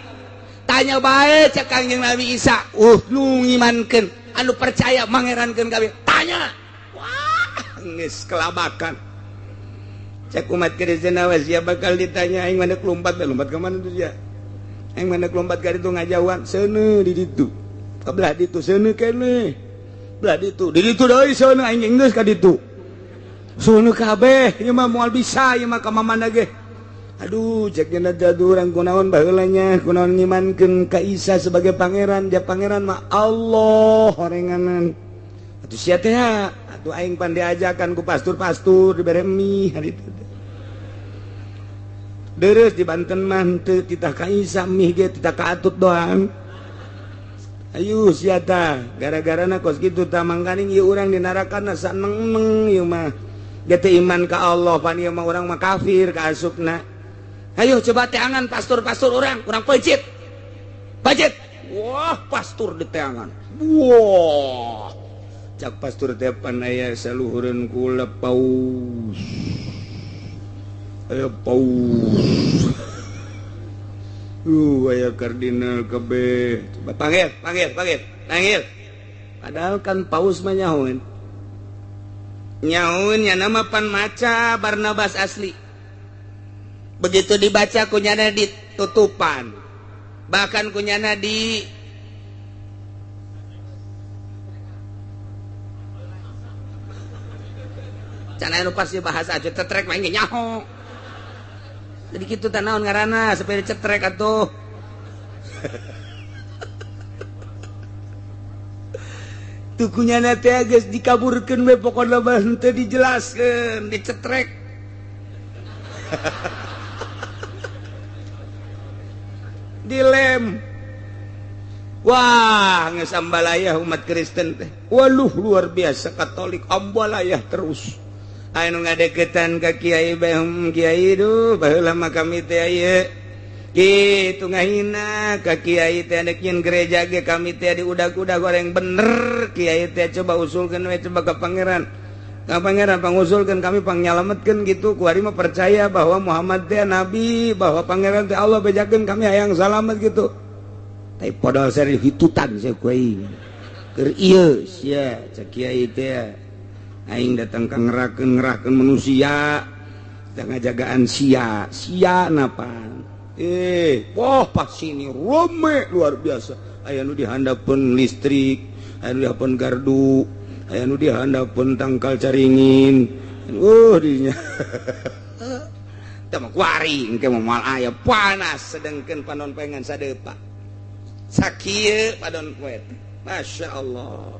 Speaker 1: Tanya bae cek Kangjeng Nabi Isa. Nu ngimankeun, anu percaya mangerankeun kabeh. Tanya. Wah, geus kelabakan. Cek umat Kristen awas ya bakal ditanya aing mana kelompat ka mana tuh ya. Aing mana kelompat ka ditu ngajauhan seuneu di ditu. Ka belah ditu seuneu keneh. Belah ditu. Di ditu deui seuneu aing geus ka ditu. Seuneu kabeh ieu mah moal bisa ieu mah ka mamana ge. Aduh, cek cenah jadu urang kunaon baheula nya, kunaon ngimankeun ka Isa sebagai pangeran, dia pangeran mah Allah horenganan. Atuh sia teh atuh aing pan diajakan ku pastur-pastur dibere mie hari teh. Deres di Banten mah teu titah ka Isa mie ge titah ka atut doang. Ayo sia tah, gara-garana kos kitu tah mangkaning ieu urang di narakana saneng-neng ieu mah. Ge teu iman ka Allah pan ieu mah urang mah kafir ka asupna. Ayo coba teangan pastor-pastor orang pecit. Wah, pastor di teangan. Wah. Cak pastor teh pan aya saluhureun kula paus. Aya paus. Aya kardinal kabeh. Coba panggil. Padahal kan paus mah nyahoun. Nyahoun nya nama pan maca Barnabas asli. Begitu dibaca kunyana ditutupan, bahkan kunyana di cana anu pasti bahasa aja cetrek main nyaho. Jadi kitu teh naon ngaranna supaya cetrek atuh. Tuh kunyana teh geus dikaburkeun we pokona mah henteu dijelaskeun, dicetrek. Dilem. Wah, geus ambalayah umat Kristen teh. Waluh luar biasa Katolik ambalayah terus. Anu ngadeketan ka kiai bae kiai duh baheula mah kami teh aya kitu ngahina ka kiai teh anek nyeun gereja ge kami teh diudag-udag goreng bener kiai teh coba usulkeun we coba ka pangeran. Ka pangeran pangusulkeun kami pangnyalametkeun gitu ku ari mah percaya bahwa Muhammad teh nabi, bahwa pangeran teh Allah bejakeun kami hayang salamet gitu. Tapi padahal seri hitutan saya ku aing. Keur ieu sia cek kiai teh aing datang ka ngerahkeun manusia teh ngajagaan sia napan. Wah pas sini rame luar biasa. Aya nu dihandapeun listrik, aya nu dihandapeun gardu, aya nu dihandapeun tangkal caringin. Dinya. Tah mah kuari engke moal aya panas sedengkeun panon pengen sadepa. Sakieu padon poe. Masyaallah.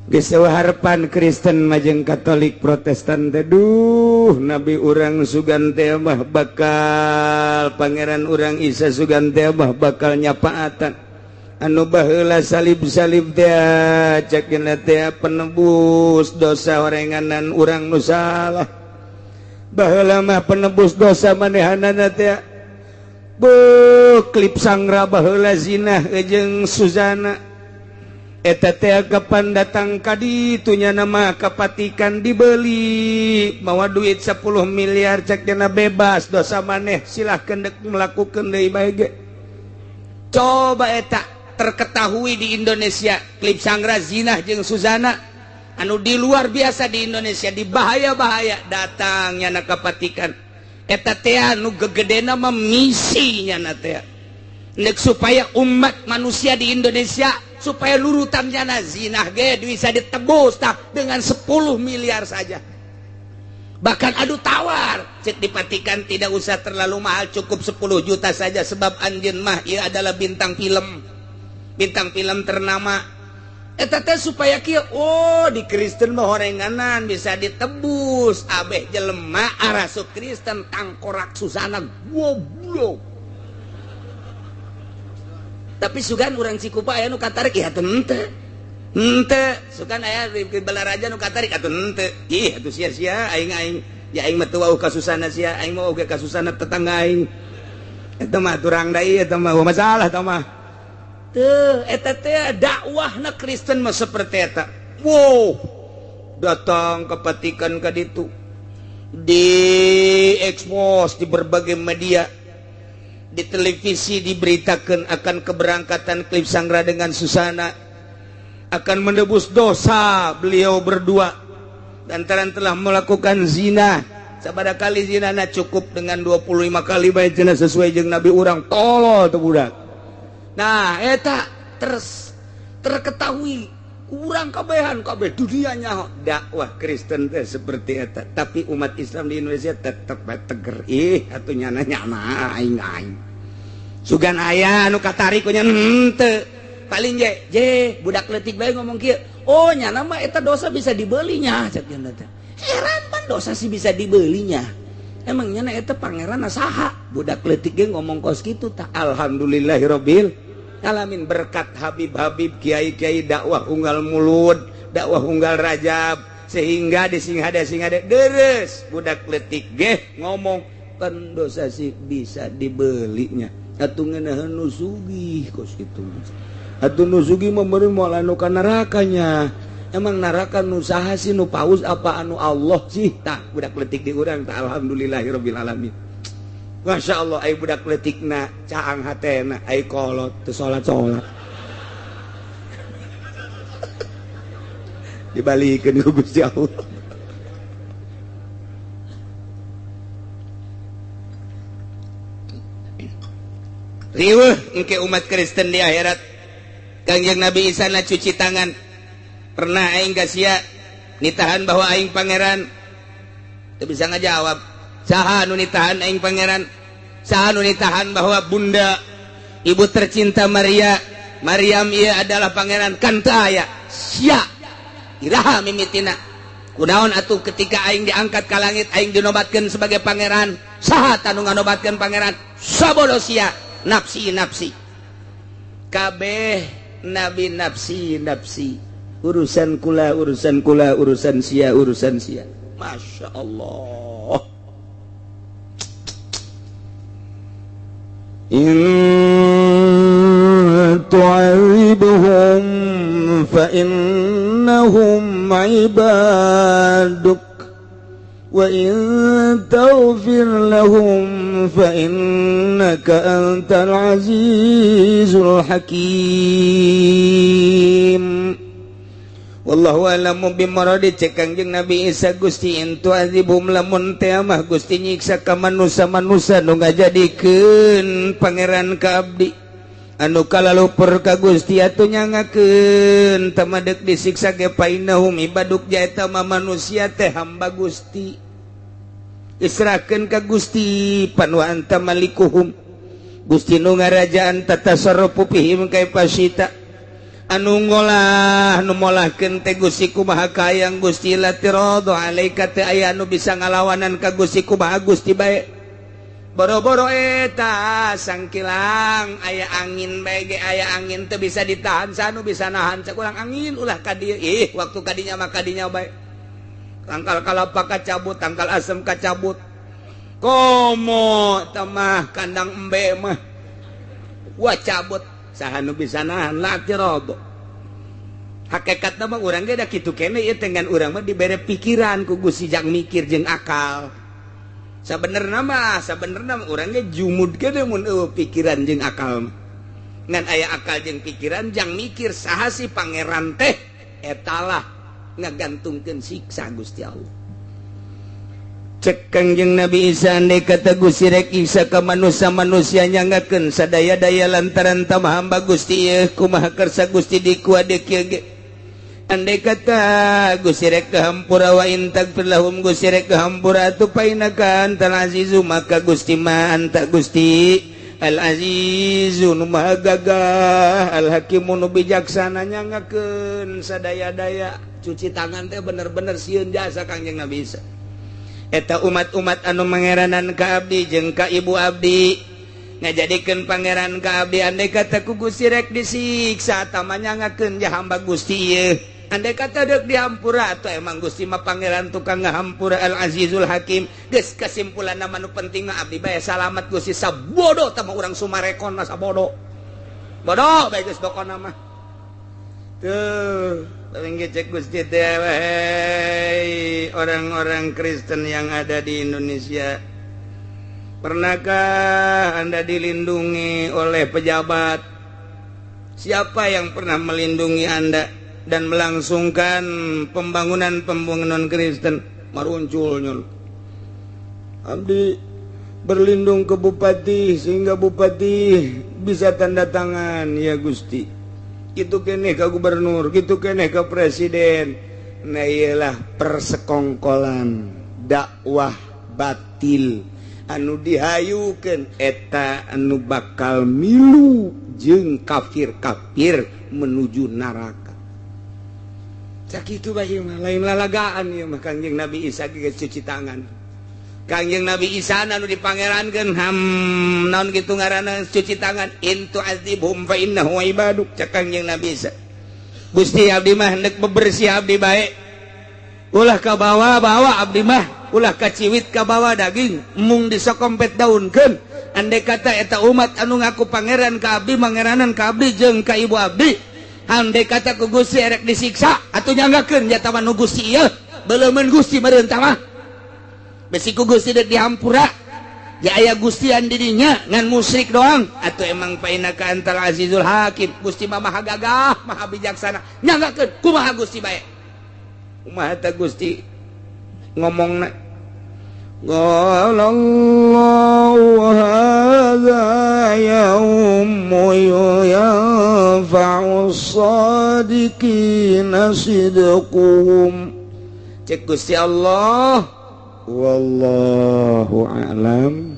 Speaker 1: Geus harapan Kristen majeng Katolik Protestan teh duh nabi urang sugan teh mah bakal pangeran urang Isa sugan teh mah bakal nyapaatan anu baheula salib-salib teh cakeuna teh penebus dosa orenganan urang nu salah baheula mah penebus dosa manehanana teh klip sangra baheula zina jeung Suzana eta teh kapan datang ka ditu nya nama kapatikan dibeli mawa duit 10 miliar cek dina bebas dosa maneh silahkeun dek melakukeun deui bae ge. Coba eta terketahui di Indonesia klip sangra zina jeung Suzana anu di luar biasa di Indonesia di bahaya-bahaya datang nya kapatikan eta teh anu gegedena mah misi nya teh nek supaya umat manusia di Indonesia supaya lurutannya zina ge bisa ditebus dengan 10 miliar saja. Bahkan adu tawar cek dipatikan tidak usah terlalu mahal, cukup 10 juta saja sebab anjeun mah ieu adalah bintang film ternama. Eta teh supaya kieu di Kristen mah horenganan bisa ditebus abeh jelema arasuk Kristen tangkorak Susana goblok. Tapi sugan urang Cikupa aya nu katarik ya atuh henteu sugan aya di Balaraja nu katarik atuh henteu ih atuh sia-sia aing ya aing mah teu wau ka Susana sia aing mah oge ka Susana tetangga aing eta mah turang deui eta mah masalah eta mah teu eta teh dakwahna Kristen mah saperti eta wow datang kepatikan ka ditu diekspos di berbagai media, di televisi diberitakan akan keberangkatan klip Sangra dengan Susana, akan menebus dosa beliau berdua lantaran telah melakukan zina. Sabada kali zinana cukup dengan 25 kali bae cenah sesuai jeung Nabi urang tolol teu budak. Nah eta terketahui urang kabehan kabeh dunia nyaho dakwah Kristen teh seperti eta, tapi umat Islam di Indonesia tetep teger atuh nyana aing sugan aya anu katarik nya henteu paling je budak leutik bae ngomong kieu, oh nyana mah eta dosa bisa dibelinya cek nya teh. Heran pan dosa sih bisa dibelinya, emang nyana eta pangeran saha budak leutik ge ngomong kos kitu tah. Alhamdulillahirabbil alamin berkat Habib-habib kiai-kiai dakwah unggal mulud, dakwah unggal rajab, sehingga disingada deres budak letik ge ngomong kan dosa sih bisa dibelinya atuh ngeunaheun nu sugih kos kitu. Atuh nu sugih memberi moal anu ka nerakanya. Emang neraka nu saha sih nu paus apa anu Allah sih tah budak letik di urang tah. Alhamdulillahirabbil alamin. Masya Allah, ay budak letikna caang hatena, ay kolot, teu sholat. Dibalikeun ku Gusti Allah. Riweuh engke umat Kristen di akhirat. Kangjeng Nabi Isa na cuci tangan. Pernah aing gasia nitahan bahwa aing pangeran. Teu bisa ngajawab. Saha anu nitahan aing pangeran, saha anu nitahan bahwa bunda ibu tercinta Maryam ieu adalah pangeran kan teu aya sia iraha mimitina kunaon atuh ketika aing diangkat ka langit aing dinobatkeun sebagai pangeran, saha tanu nganobatkeun pangeran? Sabodo sia nafsi kabeh nabi nafsi urusan kula urusan sia Masya Allah.
Speaker 3: In tu'adzibhum fa innahum ibaduk wa in taghfir lahum fa innaka antal azizul hakim. Wallahu a'lamu bimaradi. Cek Kangjeng Nabi Isa Gusti intu azibum lamun teh mah Gusti nyiksa ka manusia nu ngajadikeun pangeran ka abdi anu kalaluper ka Gusti atuh nyangakeun tamadek disiksa ge painahum ibaduk jaeta mah manusia teh hamba Gusti israkeun ka Gusti panwa anta malikuhum Gusti nu ngarajaan tatasarrufu fihim kaifa syita anu ngolah nu molahkeun teh Gusti kumaha kayang Gusti la tiradu alaika teh aya anu bisa ngalawanan ka Gusti kumaha Gusti bae boro-boro eta sangkilang aya angin bae ge aya angin teu bisa ditahan sanu bisa nahan sakurang angin ulah ka dieu waktu kadinya mah kadinya bae tangkal kalapa kacabut tangkal asem kacabut komo tamah kandang embe mah wah cabut saha nu bisa nahan latirodo hakikatna mah urang ge da kitu keneh ieu dengan urang mah dibere pikiran ku Gusti jang mikir jeung akal sabenerna mah urang ge jumud ge mun pikiran jeung akal ngan aya akal jeung pikiran jang mikir saha si pangeran teh etalah ngagantungkeun siksa Gusti Allah. Cek Kangjeng Nabi Isa andai kata Gusti rek Isa ka manusia nyangakeun sadaya-daya lantaran tamah hamba Gusti ieu kumaha kersa Gusti dikuade kieu ge andai kata Gusti rek kahampura wa in tagfir lahum Gusti rek kahampura atuh painaka antal azizu maka Gusti ma anta Gusti al azizu nu maha gagah al hakimu nu bijaksana nyangakeun sadaya-daya cuci tangan teh bener-bener sieun jasa Kangjeng Nabi Isa. Eta umat-umat anu mangeranan ka abdi jeung ka ibu abdi ngajadikeun pangeran ka abdi andai kata ku Gusti rek disiksa tamanya ngakeun ja hamba Gusti ieu andai kata deuk dihampura atuh emang Gusti mah pangeran tukang ngahampura al azizul hakim geus kesimpulanna mah nu penting mah abdi bae salamet Gusti sabodo tah mah urang sumarekon mah sabodo bodoh bae geus dokonna mah teuh
Speaker 1: cek Gusti teh wahai orang-orang Kristen yang ada di Indonesia. Pernahkah Anda dilindungi oleh pejabat? Siapa yang pernah melindungi Anda dan melangsungkan pembangunan Kristen? Maruncul nyun. Abdi berlindung ke bupati sehingga bupati bisa tanda tangan ya Gusti. Gitu keneh ke gubernur, gitu keneh ke presiden. Nah iyalah persekongkolan dakwah batil anu dihayukeun eta anu bakal milu jeung kafir-kafir menuju neraka. Sakitu bae mah lain lalagaan ieu mah Kangjeng Nabi Isa geus cuci tangan. Kangjeng Nabi Isa anu dipangerankeun naon kitu ngaranna cuci tangan intu azibhum fa innahu ibaduk cak Kangjeng Nabi Isa. Gusti abdi mah hendak bebersih abdi bae. Ulah ka bawa abdi mah ulah ka ciwit ka bawa daging mung disokompet daunkeun. Andai kata eta umat anu ngaku pangeran ka abdi mangeranan ka abdi jeung ka ibu abdi. Andai kata ku Gusti erek disiksa atuh nyanggakeun nya taman nu Gusti ieu. Beleumeun Gusti meureun tah mah. Besiku Gusti dek dihampura ya aya Gustian dirinya ngan musyrik doang atau emang paina ka antal azizul hakim Gusti mah maha gagah maha bijaksana nyanggakeun kumaha Gusti bae kumaha ta Gusti ngomongna qala Allahu hadza yaumu yanfa'u shadiqina sidquhum cek Gusti Allah wallahu a'lam.